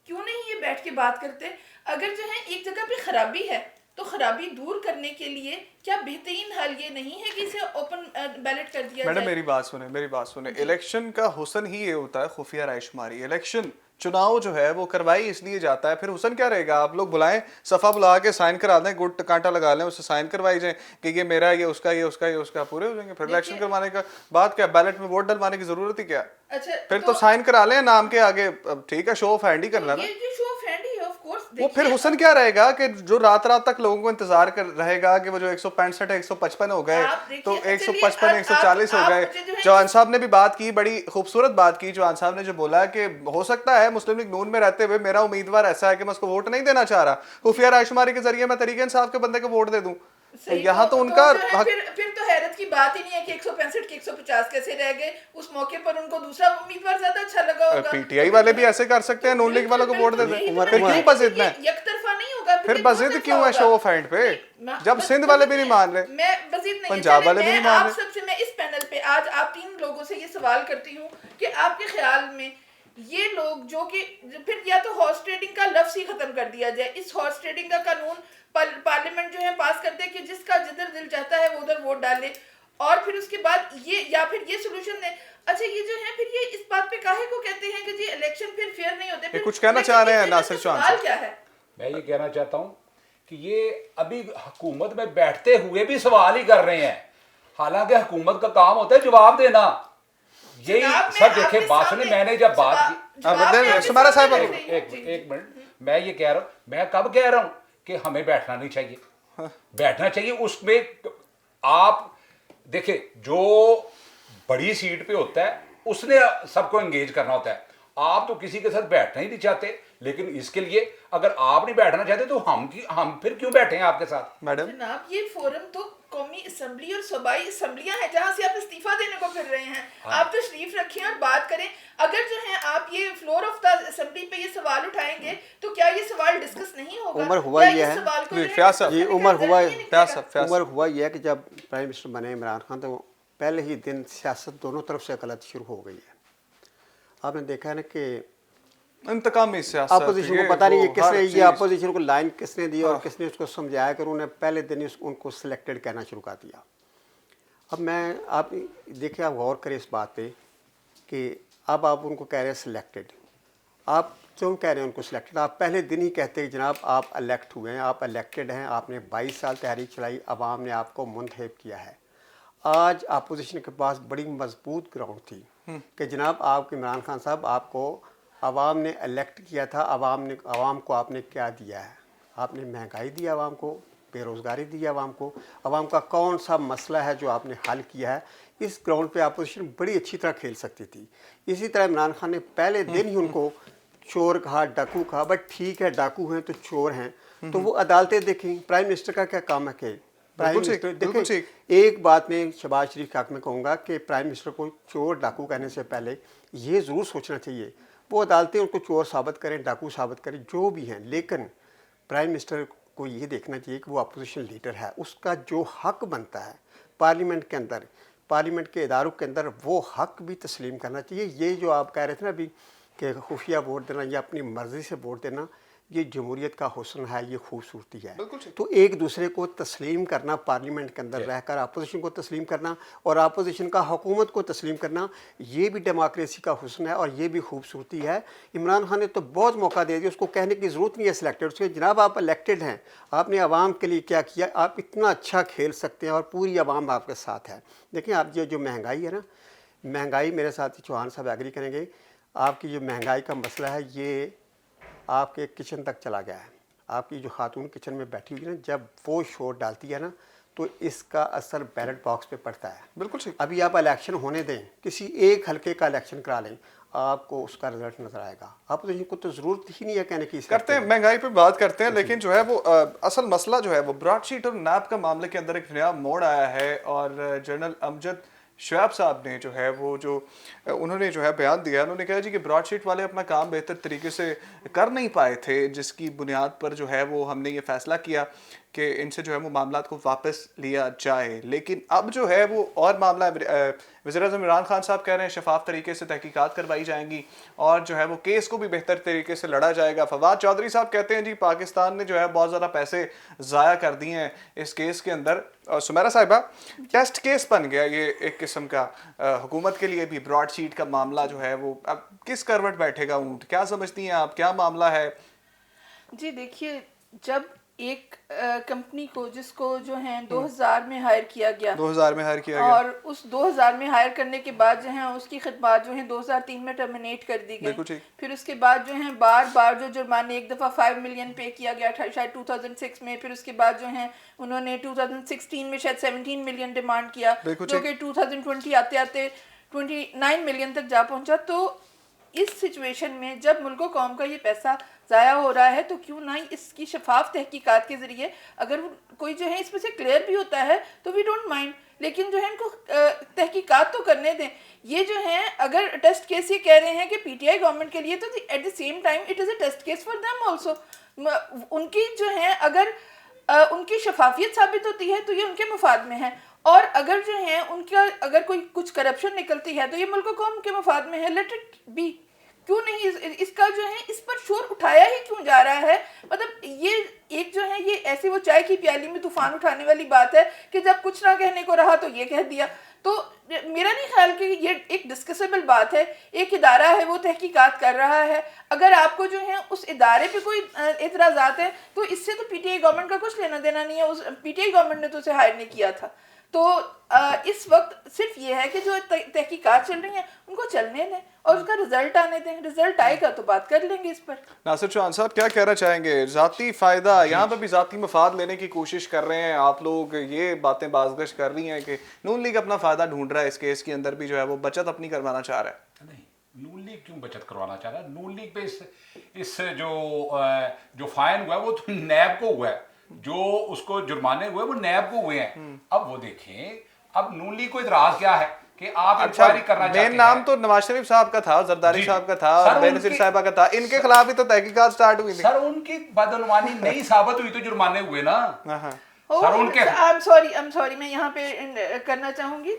S4: क्यों नहीं ये बैठ के बात करते? अगर जो है एक जगह पे खराबी है तो खराबी दूर करने के लिए क्या बेहतरीन हल ये नहीं है कि इसे ओपन बैलेट कर दिया
S1: मैडम
S4: जाए?
S1: मेरी बात सुने। इलेक्शन का हुस्न ही ये होता है खुफिया रायशुमारी। इलेक्शन चुनाव जो है वो करवाई इसलिए जाता है, फिर हुस्न क्या रहेगा? आप लोग बुलाएं, सफ़ा बुला के साइन करा दें, गुट कांटा लगा लें, उससे साइन करवाई जाए कि ये मेरा, ये उसका, ये उसका, ये उसका, पूरे हो जाएंगे। फिर इलेक्शन करवाने का बात क्या? बैलेट में वोट डलवाने की जरूरत ही क्या?
S4: अच्छा,
S1: फिर तो साइन करा लें नाम के आगे, ठीक है, शो ऑफ हैंड ही करना ना।
S4: ये जो शो ऑफ हैंड ही है, ऑफ कोर्स।
S1: वो फिर हुस्न क्या रहेगा कि जो रात रात तक लोगों को इंतजार कर रहेगा कि वो जो 165 है 155 हो गए
S4: आप देखिए,
S1: तो
S4: चलिए,
S1: 155 140 हो
S4: आप
S1: गए।
S4: मुझे जो है
S1: जवान साहब ने भी बात की, बड़ी खूबसूरत बात की जवान साहब ने, जो बोला कि हो सकता है मुस्लिम लीग नून में रहते हुए मेरा उम्मीदवार ऐसा है कि मैं उसको वोट नहीं देना चाह रहा, खुफिया रायशुमारी के जरिए मैं तरीके इंसाफ के बंदे को वोट दे दूं।
S4: सही,
S1: यहाँ तो उनका
S4: जो है,
S1: हक।
S4: फिर तो हैरत की बात ही नहीं है कि 165 के 150 कैसे रह गए। उस मौके पर उनको दूसरा उम्मीदवार ज्यादा अच्छा लगा होगा।
S1: पीटीआई वाले भी ऐसे कर सकते हैं, नून लीग वालों को वोट दे दें। फिर क्यों बजिदना है?
S4: यकतरफा नहीं होगा,
S1: फिर
S4: ये
S1: बजिद
S4: बहुत
S1: क्यों है
S4: अच्छा
S1: शो
S4: होगा।
S1: ऑफ हैंड पे?
S4: मैं-
S1: जब
S4: बस
S1: सिंध वाले भी नहीं
S4: मैं-
S1: मान रहे,
S4: मैं बजिद नहीं,
S1: पंजाब
S4: चले,
S1: वाले भी
S4: मैं
S1: नहीं मान
S4: आप
S1: रहे।
S4: सबसे, मैं इस पैनल पे आज आप 3 लोगों से ये सवाल करती हूँ कि आपके ख्याल में ये लोग जो कि फिर या तो हॉर्स ट्रेडिंग का लफ्ज ही खत्म कर दिया जाए, इस हॉर्स ट्रेडिंग का कानून पार्लियामेंट जो है पास कर दे कि जिसका जिधर दिल चाहता है वो उधर वोट डाले, और फिर उसके बाद ये, या फिर ये सोल्यूशन है। अच्छा, ये जो है फिर ये इस बात पे काहे को कहते हैं कि जी इलेक्शन फिर फेयर नहीं होते? फिर
S1: कुछ कहना
S4: इलेक्शन
S1: चाह रहे हैं
S4: की
S1: नासिर चौहान
S4: सवाल
S1: साहब?
S4: क्या है?
S3: मैं ये कहना चाहता हूँ कि ये अभी हुकूमत में बैठते हुए भी सवाल ही कर रहे हैं, हालांकि हुकूमत का काम होता है जवाब देना। यही
S4: जनाब,
S3: सर
S4: मैं
S3: देखे
S4: आपके
S3: बात सुने,
S4: सामने
S3: मैंने जब बात की,
S4: जवाब मैं आपके
S1: सुमारा साहब,
S4: सामने
S3: एक
S4: रख रही हूँ।
S3: एक
S4: जी,
S3: एक मिनट, मैं ये कह रहा हूँ, मैं कब कह रहा हूँ कि हमें बैठना नहीं चाहिए? बैठना चाहिए। उसमें आप देखिए, जो बड़ी सीट पे होता है उसने सबको एंगेज करना होता है। आप तो किसी के साथ बैठना ही नहीं चाहते, लेकिन इसके लिए अगर आप नहीं बैठना चाहते तो हम फिर क्यों बैठे हैं आपके साथ?
S1: मैडम
S4: जनाब, ये फोरम तो कौमी असम्बली और सूबाई असम्बलियां हैं जहां से आप इस्तीफा देने को फिर रहे हैं। आप तशरीफ रखें और बात करें। अगर जो है आप ये फ्लोर ऑफ द असेंबली पे ये सवाल उठाएंगे तो क्या ये सवाल डिस्कस नहीं होगा?
S2: उमर हुआ
S4: क्या
S2: ये है,
S4: सवाल को जो है
S1: फयाज साहब,
S2: ये
S4: डिस्कस
S2: उमर
S4: करने का
S2: हुआ
S4: जरिया
S2: है,
S4: नहीं
S1: फयाज
S4: निकलेगा।
S1: साहब, फयाज
S2: उमर
S1: साहब।
S2: हुआ यह है कि जब प्राइम मिनिस्टर बने इमरान खान तो पहले ही दिन सियासत दोनों तरफ से गलत शुरू हो गई है। आपने देखा है ना कि
S1: इंतकामी सियासत,
S2: अपोजिशन
S1: ये
S2: को पता नहीं
S1: वो
S2: है किसने,
S1: हर
S2: ये
S1: चीज़।
S2: अपोजिशन को लाइन किसने दी और किसने उसको समझाया कर उन्हें पहले दिन ही उनको सिलेक्टेड कहना शुरू कर दिया। अब मैं आप देखिए, आप गौर करें इस बात पे कि अब आप उनको कह रहे हैं सिलेक्टेड। आप क्यों कह रहे हैं उनको सिलेक्टेड? आप पहले दिन ही कहते हैं कि जनाब आप इलेक्ट हुए हैं, आप इलेक्टेड हैं, आपने 22 साल तहरीक चलाई, अवाम ने आपको मुंतखब किया है। आज अपोजिशन के पास बड़ी मजबूत ग्राउंड थी कि जनाब आपके इमरान खान साहब, आपको अवाम ने इलेक्ट किया था, अवाम को आपने क्या दिया है? आपने महंगाई दी अवाम को, बेरोज़गारी दी अवाम को, अवाम का कौन सा मसला है जो आपने हल किया है? इस ग्राउंड पे अपोजिशन बड़ी अच्छी तरह खेल सकती थी। इसी तरह इमरान खान ने पहले दिन ही उनको चोर कहा, डाकू कहा। बट ठीक है, डाकू हैं तो चोर हैं, तो वो अदालतें देखें। प्राइम मिनिस्टर का क्या काम है कि प्राइम
S1: बिल्कुल ठीक,
S2: मिनिस्टर
S1: बिल्कुल
S2: देखें, एक बात मैं शहबाज शरीफ के हक में कहूँगा कि प्राइम मिनिस्टर को चोर डाकू कहने से पहले ये ज़रूर सोचना चाहिए वो अदालतें उनको चोर साबित करें, डाकू साबित करें, जो भी हैं, लेकिन प्राइम मिनिस्टर को ये देखना चाहिए कि वो अपोजिशन लीडर है, उसका जो हक बनता है पार्लियामेंट के अंदर, पार्लियामेंट के इदारों के अंदर, वो हक भी तस्लीम करना चाहिए। ये जो आप कह रहे थे ना अभी कि खुफिया वोट देना या अपनी मर्ज़ी से वोट देना, ये जमहूरियत का हुस्न है, ये खूबसूरती है। तो एक दूसरे को तस्लीम करना, पार्लियामेंट के अंदर रहकर अपोजिशन को तस्लीम करना और अपोजिशन का हुकूमत को तस्लीम करना, ये भी डेमोक्रेसी का हुस्न है और ये भी खूबसूरती है। इमरान खान ने तो बहुत मौका दे दिया, उसको कहने की ज़रूरत नहीं है सिलेक्टेड। उसके जनाब आप इलेक्टेड हैं, आपने आवाम के लिए क्या किया, आप इतना अच्छा खेल सकते हैं और पूरी आवाम आपके साथ है। देखिए आप ये जो महंगाई है ना, महंगाई, मेरे साथ चौहान साहब एग्री करेंगे, आपकी जो महंगाई का मसला है ये आपके किचन तक चला गया है। आपकी जो खातून किचन में बैठी हुई है ना, जब वो शोर डालती है ना, तो इसका असर बैलेट बॉक्स पे पड़ता है।
S1: बिल्कुल ठीक।
S2: अभी आप इलेक्शन होने दें, किसी एक हल्के का इलेक्शन करा लें, आपको उसका रिजल्ट नजर आएगा। आप तो इनको तो जरूरत ही नहीं है कहने की।
S1: करते हैं, महंगाई पे बात करते हैं, लेकिन जो है वो असल मसला जो है वो ब्रॉडशीट और नैब का मामले के अंदर एक नया मोड़ आया है। और जनरल अमजद शुएब साहब ने जो है वो उन्होंने जो है बयान दिया। उन्होंने कहा जी कि ब्रॉडशीट वाले अपना काम बेहतर तरीके से कर नहीं पाए थे, जिसकी बुनियाद पर जो है वो हमने ये फैसला किया कि इनसे जो है वो मामलात को वापस लिया जाए। लेकिन अब जो है वो और मामला वज़ीर-ए-आज़म इमरान खान साहब कह रहे हैं शफाफ तरीके से तहकीकात करवाई जाएंगी और जो है वो केस को भी बेहतर तरीके से लड़ा जाएगा। फवाद चौधरी साहब कहते हैं जी पाकिस्तान ने जो है बहुत ज़्यादा पैसे ज़ाया कर दिए हैं इस केस के अंदर। और सुमेरा साहिबा, टेस्ट केस बन गया ये एक किस्म का हुकूमत के लिए भी। ब्रॉडशीट का मामला जो है वो अब किस करवट बैठेगा ऊँट, क्या समझती हैं आप, क्या मामला है?
S4: जी देखिए, जब एक कंपनी को जिसको जो है 2000 में हायर किया गया,
S1: 2000 में हायर किया गया,
S4: और उस 2000 में हायर करने के बाद जो है उसकी खिदमत जो है 2003 में टर्मिनेट कर दी गई। फिर उसके बाद जो है बार बार जो जुर्माने, एक दफ़ा 5 मिलियन पे किया गया था शायद 2006 में। फिर उसके बाद जो है उन्होंने 2016 में शायद 17 मिलियन डिमांड किया, जो कि 2020 आते आते 29 मिलियन तक जा पहुंचा। तो इस सिचुएशन में जब मुल्क कौम का ये पैसा ज़ाया हो रहा है, तो क्यों ना इसकी शफाफ तहकीकात के ज़रिए अगर कोई जो है इसमें से क्लियर भी होता है तो वी डोंट माइंड, लेकिन जो है इनको तहकीकात तो करने दें। ये जो है अगर टेस्ट केस ये कह रहे हैं कि पीटीआई गवर्नमेंट के लिए, तो at the same time it is a test case for them also. उनकी जो है अगर उनकी शफाफियत साबित होती है तो ये उनके मुफाद में है, और अगर जो है उनका अगर कोई कुछ करप्शन निकलती है तो ये मुल्क कौम के मुफाद में है। लेट इट बी, क्यों नहीं इसका जो है इस पर शोर उठाया ही क्यों जा रहा है? मतलब ये एक जो है ये ऐसी वो चाय की प्याली में तूफान उठाने वाली बात है कि जब कुछ ना कहने को रहा तो ये कह दिया। तो मेरा नहीं ख्याल कि ये एक डिस्कसेबल बात है। एक इदारा है वो तहकीकात कर रहा है, अगर आपको जो है उस इदारे पे कोई एतराज़ात है तो इससे तो पीटीआई गवर्नमेंट का कुछ लेना देना नहीं है। उस पीटीआई गवर्नमेंट ने तो उसे हायर नहीं किया था। तो इस वक्त सिर्फ ये है कि जो तहकीकात चल रही हैं उनको चलने दें और उसका रिजल्ट आने दें। रिजल्ट आएगा तो बात कर लेंगे इस पर।
S1: नासिर चौहान साहब क्या कहना चाहेंगे? ज़ाती फ़ायदा, यहाँ पे भी ज़ाती मफाद लेने की कोशिश कर रहे हैं आप लोग, ये बातें बाज़गश कर रही हैं कि नून लीग अपना फ़ायदा ढूंढ रहा है इस केस के अंदर भी, जो है वो बचत अपनी करवाना चाह रहा है।
S3: नहीं, नून लीग क्यों बचत करवाना चाह रहा है? नून लीग पे इस जो फाइन हुआ है वो तो नैब को हुआ है, जो उसको जुर्माने हुए वो नैब को हुए हैं। अब वो देखें, अब नून लीग को इतराज क्या है कि आप इंक्वायरी करना चाहते हैं।
S1: मेन नाम तो नवाज शरीफ साहब का था, जरदारी साहब का था, बेनजीर साहिबा का था, इनके खिलाफ ही तो तहकीकात स्टार्ट हुई थी।
S3: सर उनकी बदनवानी नहीं साबित हुई तो जुर्माने हुए ना।
S4: सर उनके आई एम सॉरी मैं यहाँ पे करना चाहूंगी,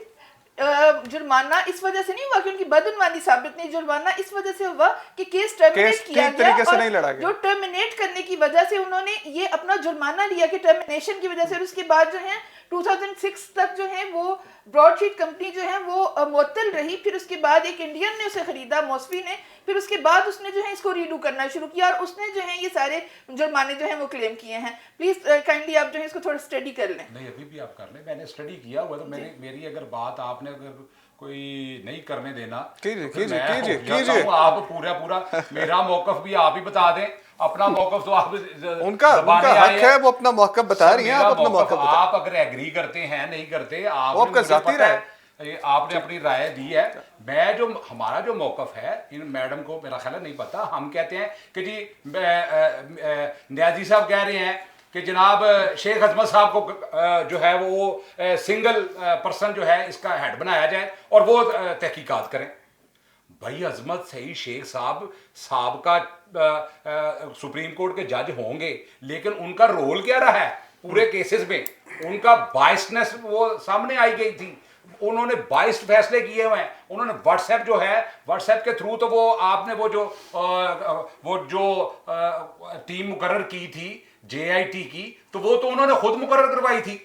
S4: जुर्माना इस वजह से नहीं हुआ कि उनकी बदनवानी साबित नहीं, जुर्माना इस वजह से हुआ कि केस टर्मिनेट किया गया और जो टर्मिनेट करने की वजह से उन्होंने ये अपना जुर्माना लिया कि टर्मिनेशन की वजह से, और उसके बाद जो है 2006 तक जो है वो ब्रॉडशीट कंपनी जो है वो मुअत्तल रही। फिर उसके बाद एक इंडियन ने उसे खरीदा, मौसवी ने, फिर उसके बाद उसने जो है इसको रीडू करना शुरू किया और उसने जो है ये सारे जुर्माने जो है वो क्लेम किए हैं। प्लीज काइंडली आप जो है इसको थोड़ा स्टडी कर लें।
S3: नहीं अभी भी आप कर लें, मैंने स्टडी किया हुआ, तो मेरी अगर बात आपने अगर कोई नहीं करने देना, कीजिए आप पूरा मेरा मौकफ भी आप ही बता दें, अपना मौकफ तो आप
S1: उनका हक है, वो अपना मौकफ बता रही हैं, आप अपना मौकफ
S3: आप अगर एग्री करते हैं नहीं करते आपने अपनी राय दी है। मैं जो हमारा जो मौकफ है, इन मैडम को मेरा ख्याल नहीं पता, हम कहते हैं कि जी न्याजी साहब कह रहे हैं कि जनाब शेख अजमत साहब को जो है वो सिंगल पर्सन जो है इसका हेड बनाया जाए और वो तहकीकात करें। भाई अजमत सही शेख साहब का सुप्रीम कोर्ट के जज होंगे, लेकिन उनका रोल क्या रहा है पूरे केसेस में? उनका बाइसनेस वो सामने आई गई थी, उन्होंने 22 फैसले किए हुए हैं। उन्होंने व्हाट्सएप के थ्रू तो वो आपने वो जो टीम मुकर्रर की थी JIT की, तो वो तो उन्होंने खुद मुकर्रर करवाई थी।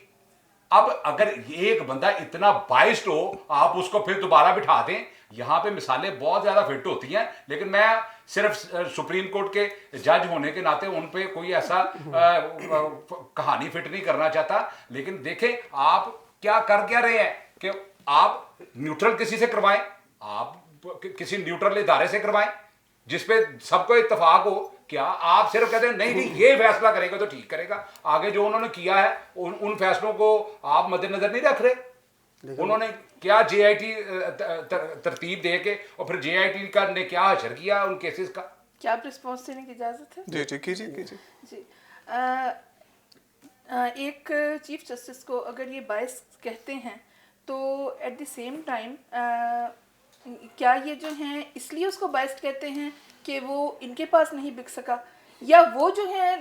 S3: अब अगर एक बंदा इतना बाइस्ड हो, आप उसको फिर दोबारा बिठा दें। यहाँ पे मिसालें बहुत ज्यादा फिट होती हैं, लेकिन मैं सिर्फ सुप्रीम कोर्ट के जज होने के नाते उन पे कोई ऐसा कहानी फिट नहीं करना चाहता। लेकिन देखें आप क्या कर क्या रहे हैं कि आप न्यूट्रल किसी से करवाएं, आप किसी न्यूट्रल इदारे से करवाएं जिसपे सबको इत्तेफाक हो। क्या आप सिर्फ कहते हैं नहीं नहीं ये फैसला करेगा तो ठीक करेगा, आगे जो उन्होंने किया है उन फैसलों को आप मद्देनजर नहीं रख रहे? उन्होंने क्या जेआईटी तरतीब दे के और फिर जेआईटी का ने क्या हशर किया उन केसेस का?
S4: क्या आप रिस्पॉन्स देने की इजाज़त है?
S1: जी जी कीजिए कीजिए।
S4: जी एक चीफ जस्टिस को अगर ये बायस कहते हैं तो एट द सेम टाइम क्या ये जो हैं इसलिए उसको बायस्ड कहते हैं कि वो इनके पास नहीं बिक सका, या वो जो है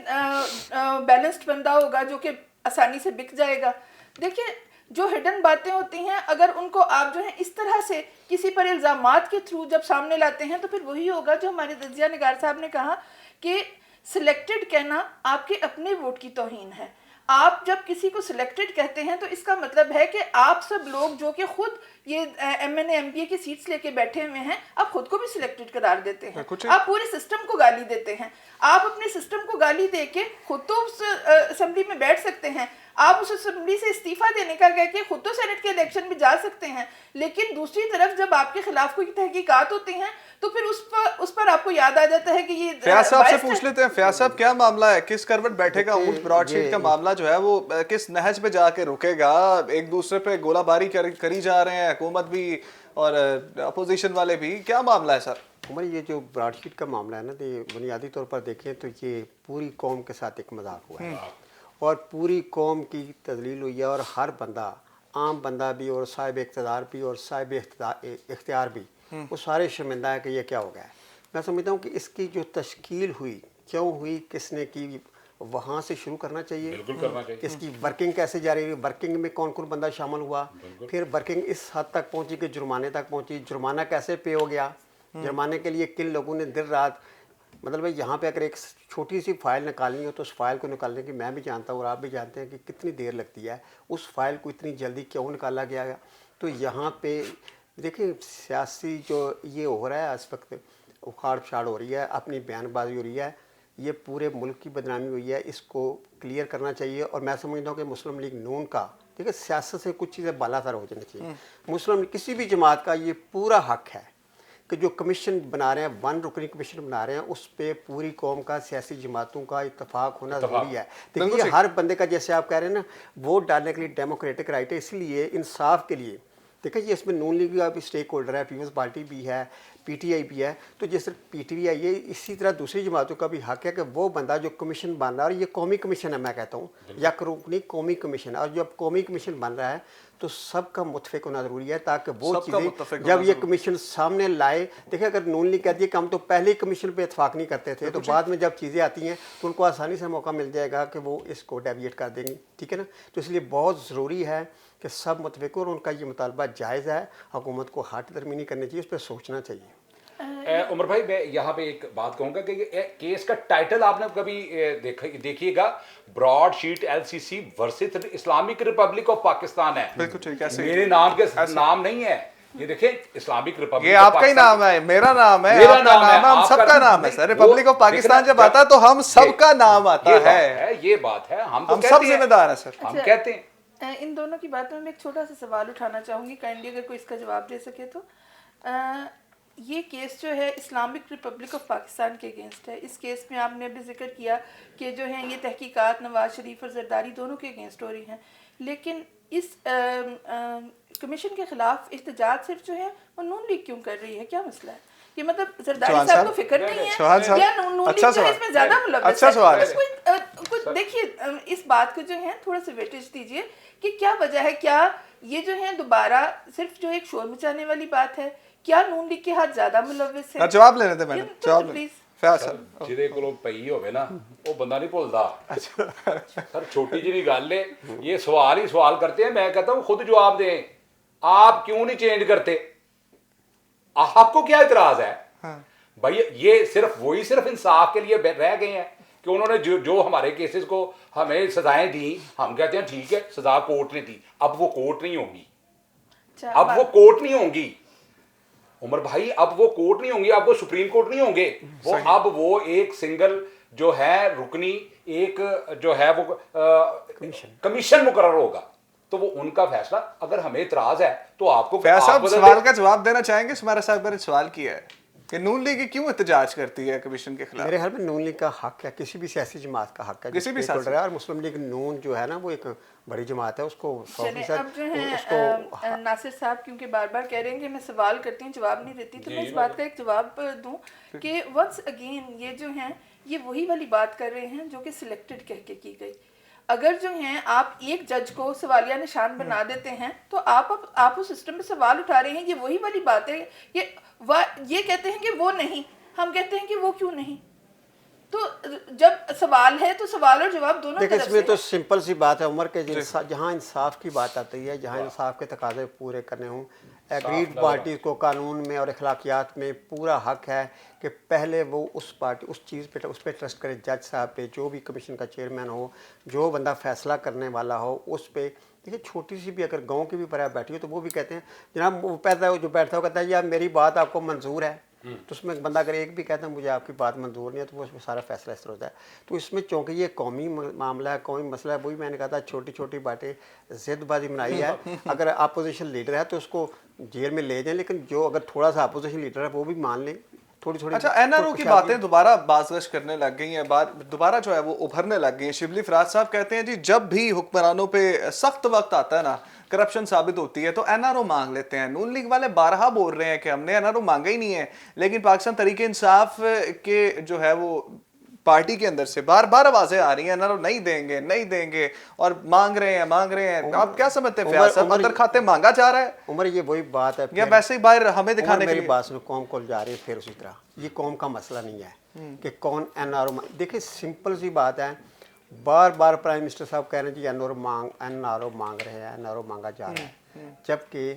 S4: बैलेंस्ड बंदा होगा जो कि आसानी से बिक जाएगा? देखिए जो हिडन बातें होती हैं अगर उनको आप जो है इस तरह से किसी पर इल्ज़ामात के थ्रू जब सामने लाते हैं तो फिर वही होगा जो हमारे तजिया निगार साहब ने कहा कि सिलेक्टेड कहना आपके अपने वोट की तौहीन है। आप जब किसी को सिलेक्टेड कहते हैं तो इसका मतलब है कि आप सब लोग जो कि खुद ये MNA MPA की सीट्स लेके बैठे हुए हैं, आप खुद को भी सिलेक्टेड करार देते हैं, आप पूरे सिस्टम को गाली देते हैं। आप अपने सिस्टम को गाली दे के खुद तो उस असेंबली में बैठ सकते हैं, आप उस असेंबली से इस्तीफा देने का कह के खुद तो सेनेट के इलेक्शन में जा सकते हैं, लेकिन दूसरी तरफ जब आपके खिलाफ कोई तहकीकात होती हैं तो फिर उस पर आपको याद आ जाता है कि ये
S1: फयाज साहब से पूछ लेते हैं। फयाज साहब क्या मामला है, किस करवट बैठेगा ऊंट ब्रॉडशीट का मामला जो है वो किस नहज पे जाके रुकेगा? एक दूसरे पे गोलाबारी करी जा रहे हैं, हुकूमत भी और अपोजिशन वाले भी, क्या मामला है सर?
S2: उमर ये जो ब्रॉडशीट का मामला है ना, तो ये बुनियादी तौर पर देखें तो ये पूरी कौम के साथ एक मजाक हुआ है और पूरी कौम की तजलील हुई है और हर बंदा, आम बंदा भी और साहिब इख्तियार भी और साहिब इख्तियार भी, वो सारे शर्मिंदा है कि ये क्या हो गया है। मैं समझता हूँ कि इसकी जो तश्कील हुई, क्यों हुई, किसने की, वहाँ से शुरू करना चाहिए।
S3: बिल्कुल करना चाहिए।
S2: इसकी वर्किंग कैसे जारी रही, वर्किंग में कौन कौन बंदा शामिल हुआ, फिर वर्किंग इस हद तक पहुँची कि जुर्माने तक पहुँची, जुर्माना कैसे पे हो गया, जुर्माने के लिए किन लोगों ने दिन रात, मतलब भाई यहाँ पे अगर एक छोटी सी फाइल निकालनी हो तो उस फाइल को निकालने की मैं भी जानता हूँ और आप भी जानते हैं कि कितनी देर लगती है, उस फाइल को इतनी जल्दी क्यों निकाला गया। तो यहाँ पे देखिए सियासी जो ये हो रहा है इस वक्त, उखाड़ पछाड़ हो रही है, अपनी बयानबाजी हो रही है, ये पूरे मुल्क की बदनामी हुई है, इसको क्लियर करना चाहिए। और मैं समझता हूँ कि मुस्लिम लीग नून का, ठीक है, सियासत से कुछ चीज़ें बालातर हो जानी चाहिए। मुस्लिम किसी भी जमात का ये पूरा हक है कि जो कमीशन बना रहे हैं, 1 रुकनी कमीशन बना रहे हैं, उस पर पूरी कौम का, सियासी जमातों का इत्तेफाक होना ज़रूरी है। देखिए हर बंदे का, जैसे आप कह रहे हैं ना, वोट डालने के लिए डेमोक्रेटिक राइट है, इसलिए इंसाफ के लिए देखिए ये इसमें नून लीग का भी स्टेक होल्डर है, पीपल्स पार्टी भी है, PTI भी है, तो जैसे PTI है, इसी तरह दूसरी जमातों का भी हक है कि वो बंदा जो कमीशन बन रहा है, और ये कौमी कमीशन है मैं कहता हूँ, या रुकनी कौमी कमीशन है, और जब कौमी कमीशन बन रहा है तो सबका मुतफिक होना ज़रूरी है, ताकि वो चीज़ें जब ये कमीशन सामने लाए। देखिए अगर नून लीग कहती है कि हम तो पहले ही कमीशन पे इतफाक नहीं करते थे, तो बाद में जब चीज़ें आती हैं तो उनको आसानी से मौका मिल जाएगा कि वो इसको डेविएट कर देंगे, ठीक है ना। तो इसलिए बहुत ज़रूरी है कि सब मुतफिक हो और उनका ये मुतालबा जायज़ है, हुकूमत को हाथ दरमी नहीं करनी चाहिए, उस पर सोचना चाहिए।
S3: उमर भाई मैं यहाँ पे एक बात कहूँगा कि केस का टाइटल आपने कभी देखिएगा, broadsheet LCC versus Islamic Republic of Pakistan है।
S1: बिल्कुल ठीक है,
S3: मेरे नाम के नाम नहीं है, ये देखिए इस्लामिक रिपब्लिक,
S1: ये आपका ही नाम है, मेरा नाम है,
S3: मेरा
S1: आपका नाम है, हम सबका नाम है सर। रिपब्लिक ऑफ पाकिस्तान जब आता है तो हम सबका नाम आता है,
S3: ये बात है, हम
S1: सब जिम्मेदार है सर।
S3: हम कहते हैं
S4: इन दोनों की बातों में एक छोटा सा सवाल उठाना चाहूँगी, काइंडली अगर कोई इसका जवाब दे सके तो। ये केस जो है इस्लामिक रिपब्लिक ऑफ पाकिस्तान के अगेंस्ट है। इस केस में आपने अभी जिक्र किया कि जो है ये तहकीकात नवाज शरीफ और जरदारी दोनों के अगेंस्ट हो रही हैं, लेकिन इस कमीशन के खिलाफ एहतजाज सिर्फ जो है वो नून लीग क्यों कर रही है, क्या मसला है? ये मतलब जरदारी साहब को फिक्र नहीं है या नून लीग जो है इसमें ज्यादा मुलव्वस है? कुछ देखिए इस बात को जो है थोड़ा सा वेटेज दीजिए कि क्या वजह है, क्या ये जो है दोबारा सिर्फ जो एक शोर मचाने वाली बात है, क्या नून लीग के हाथ ज्यादा मुलव्वस है?
S1: जवाब लेने थे मैंने, जवाब
S4: प्लीज।
S3: ਜਿਹਦੇ ਕੋਲੋਂ ਪਈ ਹੋਵੇ ਨਾ ਉਹ ਬੰਦਾ नहीं भूलता। सर छोटी जी गल है, ये सवाल ही सवाल करते हैं, मैं कहता हूँ खुद जवाब दें, आप क्यों नहीं चेंज करते? आपको क्या इतराज है? भाई ये सिर्फ इंसाफ के लिए रह गए हैं कि उन्होंने जो हमारे केसेस को हमें सजाएं दी, हम कहते हैं ठीक है सजा कोर्ट ने दी, अब वो कोर्ट नहीं होंगी, अब वो कोर्ट नहीं होंगी उमर भाई, अब वो कोर्ट नहीं होंगी, अब वो सुप्रीम कोर्ट नहीं होंगे, वो अब वो एक सिंगल जो है रुकनी एक जो है वो कमीशन मुकर्रर होगा। तो वो उनका फैसला। अगर हमें इतराज है तो आपको
S1: फैज साहब
S3: बदल
S1: सवाल
S3: दें।
S1: का जवाब देना चाहेंगे? सुमारा साहब ने सवाल किया है कि नून लीग क्यों एहतजाज करती है कमीशन के खिलाफ?
S2: मेरे ख्याल में नून लीग का हक है, किसी भी सियासी जमात का हक है,
S1: किसी भी
S2: स्टेक होल्डर है। और मुस्लिम लीग नून जो है ना वो एक बड़ी जमात है, उसको
S4: चले
S2: 100%
S4: अब जो है
S2: उसको
S4: नासिर साहब क्योंकि बार बार कह रहे हैं कि मैं सवाल करती हूँ जवाब नहीं देती, तो मैं इस बात का एक जवाब दूं कि वंस अगेन ये जो हैं ये वही वाली बात कर रहे हैं जो कि सिलेक्टेड कह के की गई। अगर जो हैं आप एक जज को सवालिया निशान बना देते हैं तो आप उस सिस्टम पे सवाल उठा रहे हैं। ये वही वाली बात है। ये कहते हैं कि वो नहीं, हम कहते हैं कि वो क्यों नहीं। तो जब सवाल है तो सवाल और जवाब दोनों
S2: देखिए,
S4: तरफ
S2: इसमें
S4: से
S2: तो
S4: है।
S2: सिंपल सी बात है उमर के, जहाँ इंसाफ की बात आती है, जहाँ इंसाफ के तकाजे पूरे करने हों, एग्रीड पार्टी को कानून में और अखलाकियात में पूरा हक है कि पहले वो उस पार्टी उस चीज़ पे उस पर ट्रस्ट करे, जज साहब पे, जो भी कमीशन का चेयरमैन हो, जो बंदा फैसला करने वाला हो उस पर। देखिए, छोटी सी भी अगर गांव की भी बराबर बैठी हो तो वो भी कहते हैं जनाब, वो पैदा जो बैठता हो कहता है यार मेरी बात आपको मंजूर है, तो उसमें बंदा अगर एक भी कहता है मुझे आपकी बात मंजूर नहीं है तो वो उसमें सारा फैसला इस तरह होता है। तो इसमें चूँकि ये कौमी मामला है, कौमी मसला है, वही मैंने कहा था छोटी छोटी बातें जिदबाजी बनाई है। अगर अपोजिशन लीडर है तो उसको जेल में ले जाएं, लेकिन जो अगर थोड़ा सा अपोजिशन लीडर है वो भी मान लें थोड़ी थोड़ी।
S1: अच्छा, एनआरओ की बातें दोबारा बाज़गश करने लग गई हैं, बात दोबारा जो है वो उभरने लग गई हैं। शिबली फराज साहब कहते हैं जी जब भी हुक्मरानों पे सख्त वक्त आता है ना, करप्शन साबित होती है तो एनआरओ मांग लेते हैं। नून लीग वाले बारहा बोल रहे हैं कि हमने एनआरओ मांगा ही नहीं है, लेकिन पाकिस्तान तरीके इंसाफ के जो है वो पार्टी के अंदर से बार बार आवाजें आ रही हैं एनआरओ नहीं देंगे नहीं देंगे, और मांग रहे हैं। आप क्या समझते हैं फयाज साहब, अंदर खाते मांगा जा रहा है
S2: उमर ये वही बात है
S1: या वैसे ही बाहर हमें दिखाने के
S2: मेरी
S1: लिए?
S2: बात सुनो, कौम को जा रही है फिर उसी तरह। ये कौम का मसला नहीं है कि कौन एनआरओ। देखिए, सिंपल सी बात है, बार बार प्राइम मिनिस्टर साहब कह रहे हैं जी एनआरओ मांग रहे हैं, एनआरओ मांगा जा रहा है, जबकि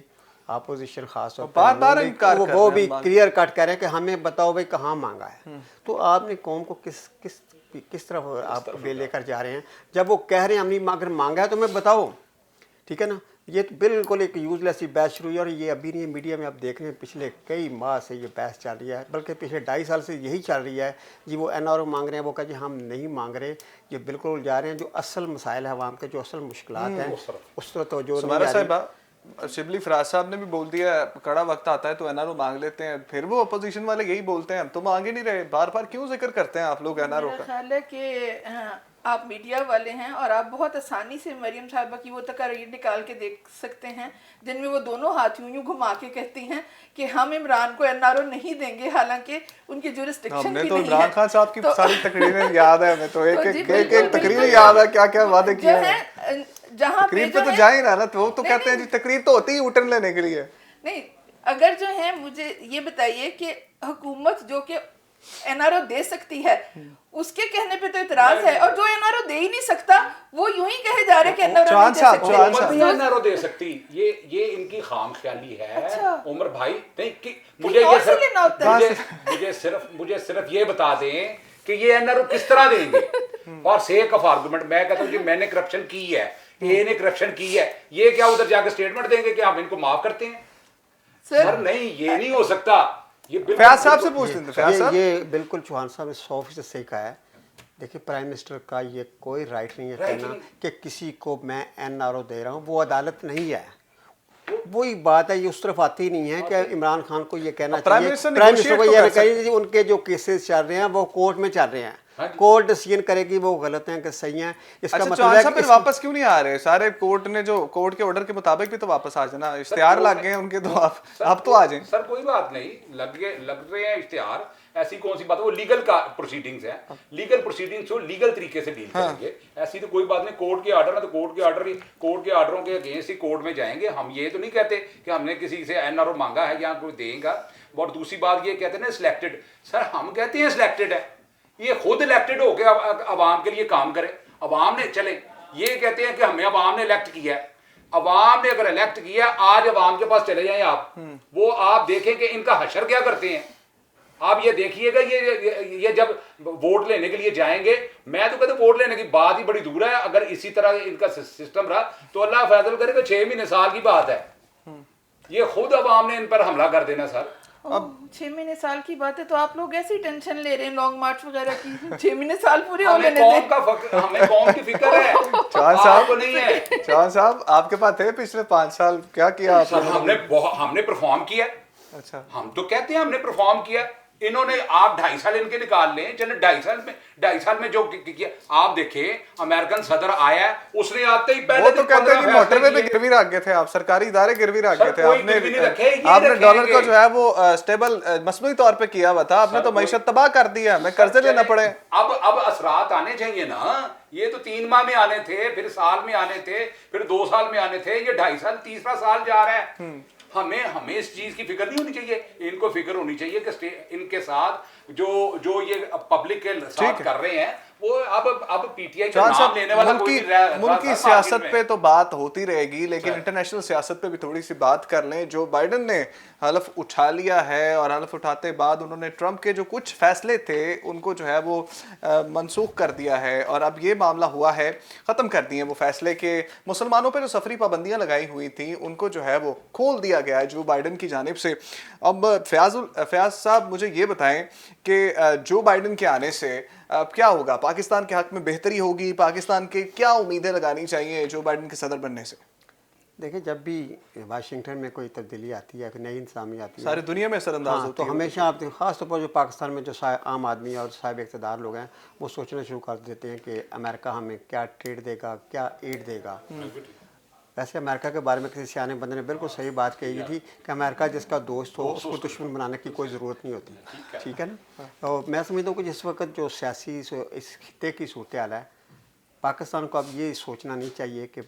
S2: अपोजिशन खास तौर पर
S1: बार-बार इनकार कर
S2: वो
S1: रहे हैं,
S2: भी क्लियर कट कह रहे हैं कि हमें बताओ भाई कहाँ मांगा है। तो आपने कौम को किस तरफ आप लेकर जा रहे हैं? जब वो कह रहे हैं हमने अगर मांगा है तो मैं बताओ, ठीक है ना। ये तो बिल्कुल एक यूजलेस सी बहस शुरू हुई, और ये अभी नहीं, मीडिया में आप देख रहे हैं पिछले कई माह से ये बहस चल रही है, बल्कि पिछले 2.5 साल से यही चल रही है जी। वो एनआरओ मांग रहे हैं, वो कहा जी हम नहीं मांग रहे, ये बिल्कुल जा रहे हैं। जो असल मसाइल है आवाम के, जो असल मुश्किलात हैं उस तरह तो जो
S1: सुमारा साहिबा, शिबली फराज साहब ने भी बोल दिया कड़ा वक्त आता है तो एनआरओ मांग लेते हैं, फिर वो अपोजिशन वाले यही बोलते हैं हम तो मांग ही नहीं रहे। बार बार क्यों जिक्र करते हैं आप लोग एनआरओ
S4: मेरा
S1: का?
S4: ख्याल है कि आप मीडिया वाले हैं और आप बहुत आसानी से मरियम साहिबा की वो तकरीर निकाल के देख सकते हैं जिनमें वो दोनों हाथ यूं घुमा के कहती हैं कि हम इमरान को एनआरओ नहीं देंगे, हालांकि उनकी जुरिस्डिक्शन
S1: हमने
S4: भी
S1: तो
S4: नहीं
S1: इमरान
S4: है।
S1: खान साहब की सारी तकरीरें याद है हमें, तो एक
S4: जी,
S1: एक
S4: बिल्कुल,
S1: तकरीर
S4: बिल्कुल।
S1: याद है, क्या क्या वादे
S4: जो
S1: किए
S4: है
S1: हैं।
S4: जहाँ पे
S1: तकरीर
S4: जो
S1: पे तो
S4: है-
S1: जा ही रहा ना, तो वो तो
S4: नहीं,
S1: कहते हैं जी
S4: नहीं।
S1: तकरीर तो होती ही उठन लेने के लिए।
S4: नहीं, अगर जो है मुझे ये बताइए कि हुकूमत जो कि एनआरओ दे सकती है उसके कहने पे तो इतराज है, और जो एनआरओ दे ही नहीं सकता वो यूं ही कहे जा रहे कि एनआरओ
S1: चौहान
S4: नहीं दे
S1: साहब,
S4: सकते।
S1: चौहान
S3: हुकूमत भी एनआरओ दे सकती, ये इनकी खाम ख्याली है।
S4: अच्छा।
S3: उमर भाई नहीं कि
S4: कहीं
S3: मुझे
S4: और
S3: ये
S4: से लेना होता है।
S3: मुझे सिर्फ ये बता दें कि ये एनआरओ किस तरह देंगे। और सेक ऑफ आर्गुमेंट मैं कहता हूँ कि मैंने करप्शन की है, ए ने करप्शन की है, ये क्या उधर जाकर स्टेटमेंट देंगे कि हम इनको माफ करते हैं? सर नहीं, ये नहीं हो सकता। ये
S1: फयाज साहब से पूछ लेते हैं, फयाज साहब।
S2: ये बिल्कुल चौहान साहब ने 100% सही कहा है। देखिए, प्राइम मिनिस्टर का ये कोई राइट नहीं है कहना कि किसी को मैं एनआरओ दे रहा हूँ, वो अदालत नहीं है। वही बात है, ये उस तरफ आती नहीं है कि इमरान खान को ये कहना
S1: प्राइम
S2: चाहिए,
S1: मिनिस्टर
S2: प्राइम मिनिस्टर को
S1: negotiate
S2: ये
S1: तो कर
S2: कहिए उनके जो केसेस चल रहे हैं वो कोर्ट में चल रहे हैं, कोर्ट डिसीजन करेगी वो गलत हैं कि सही हैं। इसका
S1: अच्छा,
S2: मतलब
S1: चौहान
S2: है
S1: साहब
S2: कि
S1: फिर वापस क्यों नहीं आ रहे? सारे कोर्ट ने जो कोर्ट के ऑर्डर के मुताबिक भी तो वापस आ जाना, इश्तिहार लग गए उनके, तो आप तो आ जाएं।
S3: सर कोई बात नहीं, लग रहे हैं इश्तिहार, ऐसी कौन सी बात है? वो लीगल का प्रोसीडिंग्स है, लीगल प्रोसीडिंग्स को लीगल तरीके से डील करेंगे। ऐसी तो कोई बात नहीं, कोर्ट के ऑर्डर है तो कोर्ट के ऑर्डरों के अगेंस्ट ही कोर्ट में जाएंगे। हम ये तो नहीं कहते कि हमने किसी से एनआरओ मांगा है या कोई देगा। और दूसरी बात ये कहते हैं ना सिलेक्टेड, सर हम कहते हैं सिलेक्टेड है, ये खुद इलेक्टेड होकर अवाम के लिए काम करे। अवाम ने चले, ये कहते हैं कि हमें अवाम ने इलेक्ट किया है, अवाम ने अगर इलेक्ट किया, आज अवाम के पास चले जाएं आप, वो आप देखें कि इनका हशर क्या करते हैं। आप ये देखिएगा, ये जब वोट लेने के लिए जाएंगे, मैं तो कहता हूं वोट लेने की बात ही बड़ी दूर है। अगर इसी तरह इनका सिस्टम रहा तो अल्लाह फैसल करे तो 6 महीने साल की बात है, ये खुद अवाम ने इन पर हमला कर देना। सर
S1: अब
S4: 6 महीने साल की बात है तो आप लोग ऐसी टेंशन ले रहे हैं लॉन्ग मार्च वगैरह की। 6 महीने साल पूरे हो
S3: हमें
S4: लेने
S3: कौम
S4: दें।
S3: का हमें कौम की फिक्र है,
S1: चौहान
S3: आपको
S1: साहब
S3: नहीं है।
S1: चौहान साहब आपके पास थे पिछले 5 साल, क्या किया आप
S3: सर
S1: लोगों ने?
S3: हमने परफॉर्म किया।
S1: अच्छा,
S3: हम तो कहते हैं हमने परफॉर्म किया। इन्होंने आप 2.5 साल इनके निकाल लें, चले 2.5 साल में जो किया। आप देखें अमेरिकन सदर आया, उसने आते ही पहले
S1: वो तो कहते हैं कि
S3: 15
S1: मोटरवे पे
S3: फैसले किए।
S1: गिरवी रख गए थे आप, सरकारी इदारे गिरवी रख
S3: सर,
S1: गए थे
S3: कोई
S1: आपने।
S3: गिरवी नहीं रखे, ये
S1: आपने
S3: रखेंगे।
S1: डॉलर को जो है वो स्टेबल मसनूई तौर पे किया हुआ था, आपने
S3: सर,
S1: तो
S3: कोई-
S1: मईशत तबाह कर दिया, हमें कर्जे लेना पड़े।
S3: अब असरात आने चाहिए ना। ये तो 3 माह में आने थे, फिर साल में आने थे, फिर 2 साल में आने थे, ये 2.5 साल, तीसरा साल जा रहा है। हमें इस चीज की फिक्र नहीं होनी चाहिए, इनको फिक्र होनी चाहिए कि इनके साथ जो ये पब्लिक के साथ कर रहे हैं, वो अब पीटीआई का
S1: चौहान
S3: नाम
S1: साहब,
S3: लेने वाला कोई नहीं रहा।
S1: मुल्की सियासत पे तो बात होती रहेगी, लेकिन इंटरनेशनल सियासत पे भी थोड़ी सी बात कर लें। जो बाइडन ने हलफ उठा लिया है और हलफ उठाते बाद उन्होंने ट्रंप के जो कुछ फैसले थे उनको जो है वो मनसूख कर दिया है, और अब ये मामला हुआ है, ख़त्म कर दिए वो फैसले के मुसलमानों पे जो सफरी पाबंदियां लगाई हुई थी उनको जो है वो खोल दिया गया है जो बाइडन की जानिब से। अब फयाज साहब मुझे ये बताएं कि जो बाइडन के आने से अब क्या होगा, पाकिस्तान के हक में बेहतरी होगी, पाकिस्तान के क्या उम्मीदें लगानी चाहिए जो बाइडन के सदर बनने से?
S2: देखिए, जब भी वाशिंगटन में कोई तब्दीली आती है, कोई नई इंतजामी आती है,
S1: सारी दुनिया में असरअंदाज
S2: हाँ,
S1: होती
S2: तो
S1: है।
S2: हमेशा आप देखो, ख़ास तौर पर जो पाकिस्तान में जो आम आदमी और साहिब इक़्तिदार लोग हैं, वो सोचना शुरू कर देते हैं कि अमेरिका हमें क्या ट्रेड देगा, क्या एड देगा। वैसे अमेरिका के बारे में किसी सियाने बंदे ने बिल्कुल सही बात कही थी कि अमेरिका जिसका दोस्त हो उसको दुश्मन बनाने की कोई ज़रूरत नहीं होती। ठीक है ना? तो मैं समझता हूँ कि जिस वक्त जो सियासी इस खित्ते की सूरत हाल है, पाकिस्तान को अब ये सोचना नहीं चाहिए कि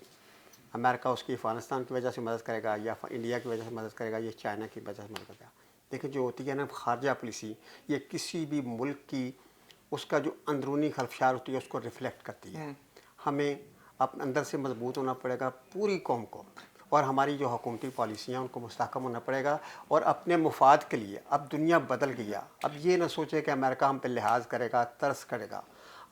S2: अमेरिका उसकी अफ़गानिस्तान की वजह से मदद करेगा या इंडिया की वजह से मदद करेगा, ये चाइना की वजह से मदद करेगा। देखिए, जो होती है ना खारजा पॉलिसी, ये किसी भी मुल्क की उसका जो अंदरूनी खलफशार होती है उसको रिफ्लेक्ट करती है। हमें अपने अंदर से मजबूत होना पड़ेगा पूरी कौम को, और हमारी जो हुकूमती पॉलिसियाँ उनको मुस्तहकम होना पड़ेगा, और अपने मुफाद के लिए। अब दुनिया बदल गया, अब ये ना सोचे कि अमेरिका हम पे लिहाज करेगा, तरस करेगा।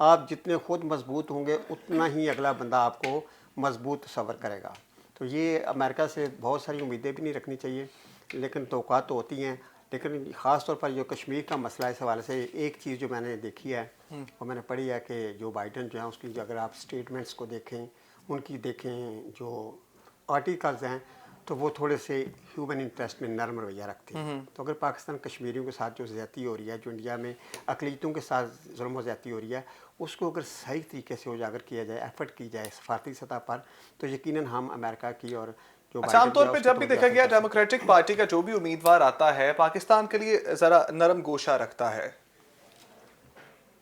S2: आप जितने खुद मजबूत होंगे उतना ही अगला बंदा आपको मजबूत तस्वर करेगा। तो ये अमेरिका से बहुत सारी उम्मीदें भी नहीं रखनी चाहिए, लेकिन तौक़ात तो होती हैं। लेकिन ख़ास तौर पर जो कश्मीर का मसला है, इस हवाले से एक चीज़ जो मैंने देखी है वो मैंने पढ़ी है कि जो बाइडन जो है उसकी जो अगर आप स्टेटमेंट्स को देखें, उनकी देखें जो आर्टिकल्स हैं, तो वो थोड़े से ह्यूमन इंटरेस्ट में नरम रवैया रखते हैं। तो अगर पाकिस्तान कश्मीरियों के साथ जो ज़्यादती हो रही है, जो इंडिया में अक़लियतों के साथ जुल्म व ज़्यादती हो रही है, उसको अगर सही तरीके से उजागर किया जाए, एफर्ट की जाए सफारती सतह पर, तो यकीनन हम अमेरिका की और जो
S1: अच्छा, आमतौर पे जब भी देखा गया डेमोक्रेटिक पार्टी का जो भी उम्मीदवार आता है पाकिस्तान के लिए ज़रा नरम गोशा रखता है।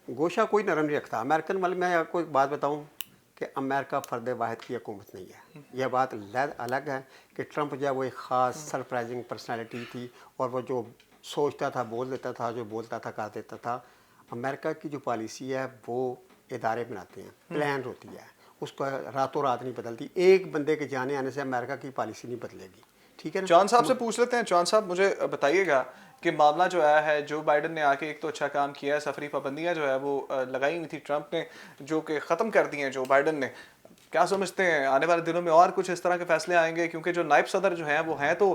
S2: गोशा कोई नरम नहीं रखता अमेरिकन वाले। मैं आपको एक बात बताऊं कि अमेरिका फ़र्द वाहिद की हुकूमत नहीं है। यह बात अलग है कि ट्रंप जो है वो एक ख़ास सरप्राइजिंग पर्सनालिटी थी, और वो जो सोचता था बोल देता था, जो बोलता था कर देता था। अमेरिका की जो पॉलिसी है वो इदारे बनाते हैं, प्लान होती है, उसको रातों रात नहीं बदलती। एक बंदे के जाने आने से अमेरिका की पॉलिसी नहीं बदलेगी। ठीक है ना?
S1: चौहान साहब से पूछ लेते हैं। चौहान साहब, मुझे बताइएगा कि मामला जो आया है, जो बाइडन ने आके एक तो अच्छा काम किया है, सफरी पाबंदियां जो है वो लगाई हुई थी ट्रंप ने, जो कि ख़त्म कर दी हैं जो बाइडन ने। क्या समझते हैं आने वाले दिनों में और कुछ इस तरह के फैसले आएंगे? क्योंकि जो नायब सदर जो हैं वो हैं तो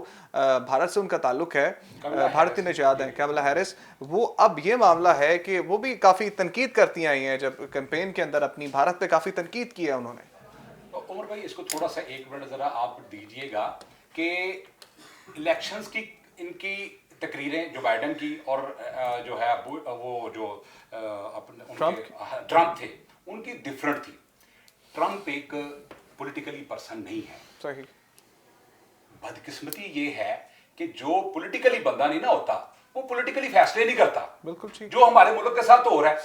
S1: भारत से उनका ताल्लुक है, भारतीय निजात हैं, कमला हैरिस। वो अब ये मामला है कि वो भी काफ़ी तनकीद करती आई हैं, जब कैंपेन के अंदर अपनी भारत पे काफ़ी तनकीद की है उन्होंने।
S3: तो उमर भाई, इसको थोड़ा सा 1 मिनट ज़रा आप दीजिएगा कि इलेक्शंस की इनकी तकरीरें जो बाइडन की और जो है वो जो अपने ट्रंप थे उनकी डिफरेंट थी। ट्रंप एक पॉलिटिकली पर्सन नहीं है।
S1: सही।
S3: बदकिस्मती ये है कि जो पॉलिटिकली बंदा नहीं ना होता वो पॉलिटिकली फैसले नहीं करता।
S1: बिल्कुल ठीक।
S3: जो हमारे मुल्क के साथ हो रहा है,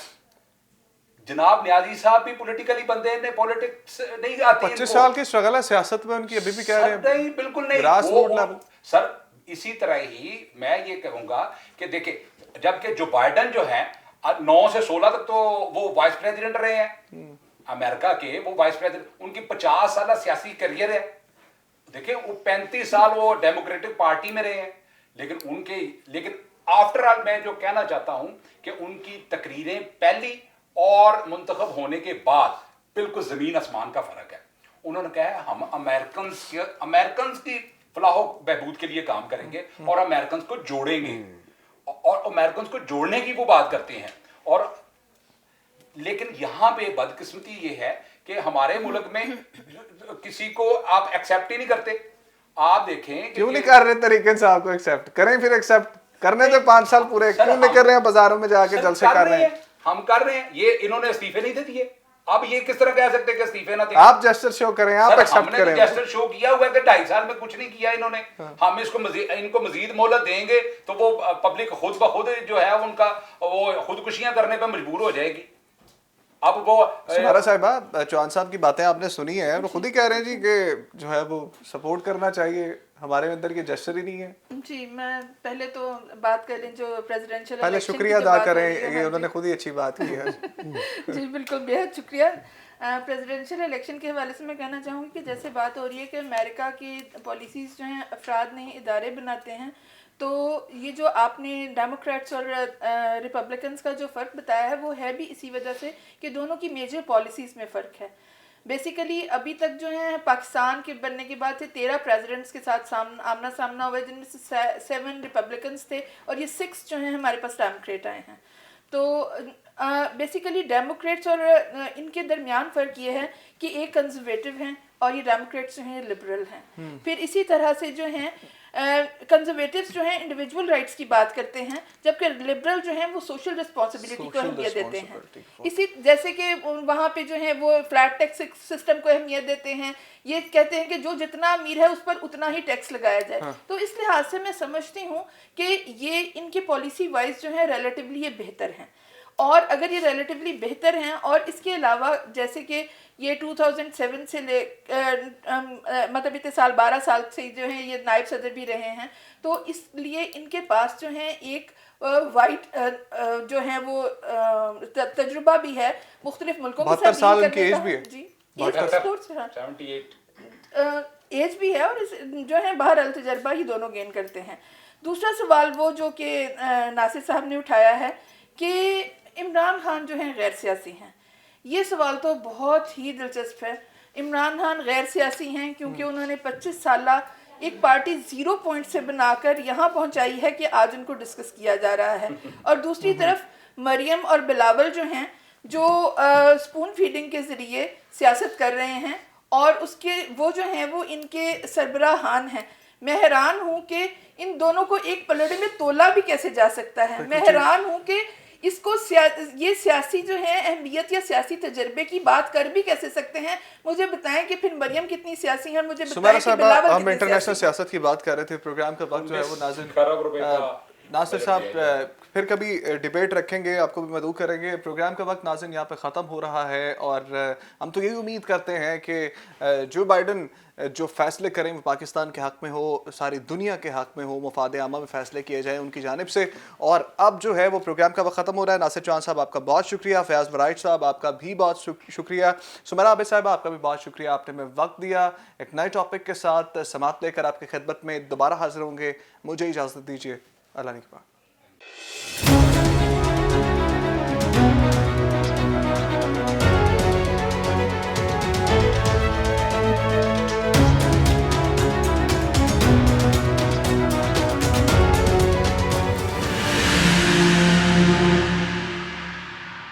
S3: जनाब न्याजी साहब भी पॉलिटिकली बंदे ने, पॉलिटिक्स नहीं आती।
S1: 25 साल की स्ट्रगल है सियासत में उनकी, अभी भी कह रहे हैं।
S3: नहीं, बिल्कुल नहीं।
S1: Grass root level.
S3: सर, इसी तरह ही मैं ये कहूंगा कि देखिए, जबकि जो बाइडन जो है 9 से 16 तक तो वो वाइस प्रेसिडेंट रहे हैं अमेरिका के, वो वाइस प्रेसिडेंट, उनकी 50 साल सियासी करियर है। देखिए, वो 35 साल वो डेमोक्रेटिक पार्टी में रहे हैं, लेकिन आफ्टर ऑल मैं जो कहना चाहता हूं कि उनकी तकरीरें पहली और मुंतखब होने के बाद बिल्कुल जमीन आसमान का फर्क है। उन्होंने कहा हम अमेरिकन की फलाह बहबूद के लिए काम करेंगे और अमेरिकन को जोड़ेंगे, और अमेरिकन को जोड़ने की वो बात करते हैं। और लेकिन यहाँ पे बदकिस्मती ये है कि हमारे मुल्क में किसी को आप एक्सेप्ट ही नहीं करते। आप देखें कि
S1: क्यों नहीं कर रहे तरीके से आपको एक्सेप्ट करें, फिर एक्सेप्ट करने तो 5 साल पूरे, क्यों नहीं कर रहे हैं? बाजारों में जाके जलसे कर रहे हैं,
S3: हम कर रहे हैं। ये इन्होंने इस्तीफे नहीं दे दिए, अब ये किस तरह कह सकते हैं कि इस्तीफे ना दें?
S1: आप जेस्चर शो करें, आप एक्सेप्ट करें।
S3: जेस्चर शो किया हुआ है कि 2.5 साल में कुछ नहीं किया इन्होंने। हम इनको मजीद मोहलत देंगे तो वो पब्लिक खुद ब खुद जो है उनका वो खुदकुशियां करने पर मजबूर हो जाएगी। अब वो
S1: सुमारा साहिबा, चौहान साहब की बातें आपने सुनी है, वो खुद ही कह रहे हैं जी कि जो है वो सपोर्ट करना चाहिए, हमारे अंदर ये जेस्चर ही नहीं है।
S4: जी, मैं पहले तो बात कर लें जो प्रेसिडेंशियल
S1: पहले शुक्रिया अदा करें, ये उन्होंने खुद ही अच्छी बात की है।
S4: जी बिल्कुल, बेहद शुक्रिया। प्रेसिडेंशियल इलेक्शन के हवाले से मैं कहना चाहूँगी कि जैसे बात हो रही है कि अमेरिका की पॉलिसीज़ जो हैं अफराद नहीं इदारे बनाते हैं, तो ये जो आपने डेमोक्रेट्स और रिपब्लिकन्स का जो फ़र्क बताया है वो है भी इसी वजह से कि दोनों की मेजर पॉलिसीज़ में फ़र्क है। बेसिकली अभी तक जो है पाकिस्तान के बनने के बाद से 13 प्रेसिडेंट्स के साथ आमना सामना हुआ है, जिनमें से 7 रिपब्लिकन्स थे और ये 6 जो हैं हमारे पास डेमोक्रेट आए हैं। तो बेसिकली डेमोक्रेट्स और इनके दरमियान फ़र्क ये है कि एक कंजर्वेटिव हैं और ये डेमोक्रेट्स जो हैं लिबरल हैं। फिर इसी तरह से जो हैं कंजर्वेटिव्स जो हैं इंडिविजुअल राइट्स की बात करते हैं, जबकि लिबरल जो हैं वो सोशल रिस्पॉन्सिबिलिटी को अहमियत देते हैं। इसी जैसे कि वहाँ पे जो है वो फ्लैट टैक्स सिस्टम को अहमियत देते हैं, ये कहते हैं कि जो जितना अमीर है उस पर उतना ही टैक्स लगाया जाए। हाँ। तो इस लिहाज से मैं समझती हूँ कि ये इनके पॉलिसी वाइज जो है रिलेटिवली ये बेहतर हैं। और अगर ये रिलेटिवली बेहतर हैं और इसके अलावा जैसे कि ये 2007 से ले मतलब इतने साल 12 साल से जो है ये नायब सदर भी रहे हैं, तो इसलिए इनके पास जो है एक वाइट जो है वो तजुर्बा भी है मुख्तलिफ मुल्कों के साथ।
S1: 72 साल की एज भी है
S4: जी,
S3: 78
S4: एज भी है, और जो है बहरहाल तजर्बा ही दोनों गेन करते हैं। दूसरा सवाल वो जो कि नासिर साहब ने उठाया है कि इमरान खान जो हैं गैर सियासी हैं, ये सवाल तो बहुत ही दिलचस्प है। इमरान खान गैर सियासी हैं क्योंकि उन्होंने 25 साल एक पार्टी 0 पॉइंट से बनाकर यहाँ पहुँचाई है कि आज उनको डिस्कस किया जा रहा है। और दूसरी तरफ मरियम और बिलावल जो हैं जो स्पून फीडिंग के ज़रिए सियासत कर रहे हैं और उसके वो जो हैं वो इनके सरबराहान हैं। मैं हैरान हूँ कि इन दोनों को एक पलड़े में तोला भी कैसे जा सकता है। मैं हैरान हूँ कि इसको ये सियासी जो है अहमियत या सियासी तजर्बे की बात कर भी कैसे सकते हैं। मुझे बताएं कि फिर मरियम कितनी सियासी है, मुझे बताएं कि बिलावल
S1: हम इंटरनेशनल सियासत की बात कर रहे थे, प्रोग्राम का वक्त जो है वो नासिर साहब फिर कभी डिबेट रखेंगे, आपको भी मदऊ करेंगे। प्रोग्राम का वक्त नाज़िन यहाँ पे ख़त्म हो रहा है और हम तो यही उम्मीद करते हैं कि जो बाइडन जो फैसले करें वो पाकिस्तान के हक़ में हो, सारी दुनिया के हक़ में हो, मुफाद आमा में फ़ैसले किए जाएँ उनकी जानिब से। और अब जो है वो प्रोग्राम का वक्त ख़त्म हो रहा है। नासिर चौहान साहब आपका बहुत शुक्रिया, फयाज़ वराइट साहब आपका भी बहुत शुक्रिया, सुमरा आबिद साहब आपका भी बहुत शुक्रिया, आपने हमें वक्त दिया। एक नए टॉपिक के साथ समाप्त लेकर आपकी खिदमत में दोबारा हाजिर होंगे। मुझे इजाज़त दीजिए, अल्लाह निगहबान।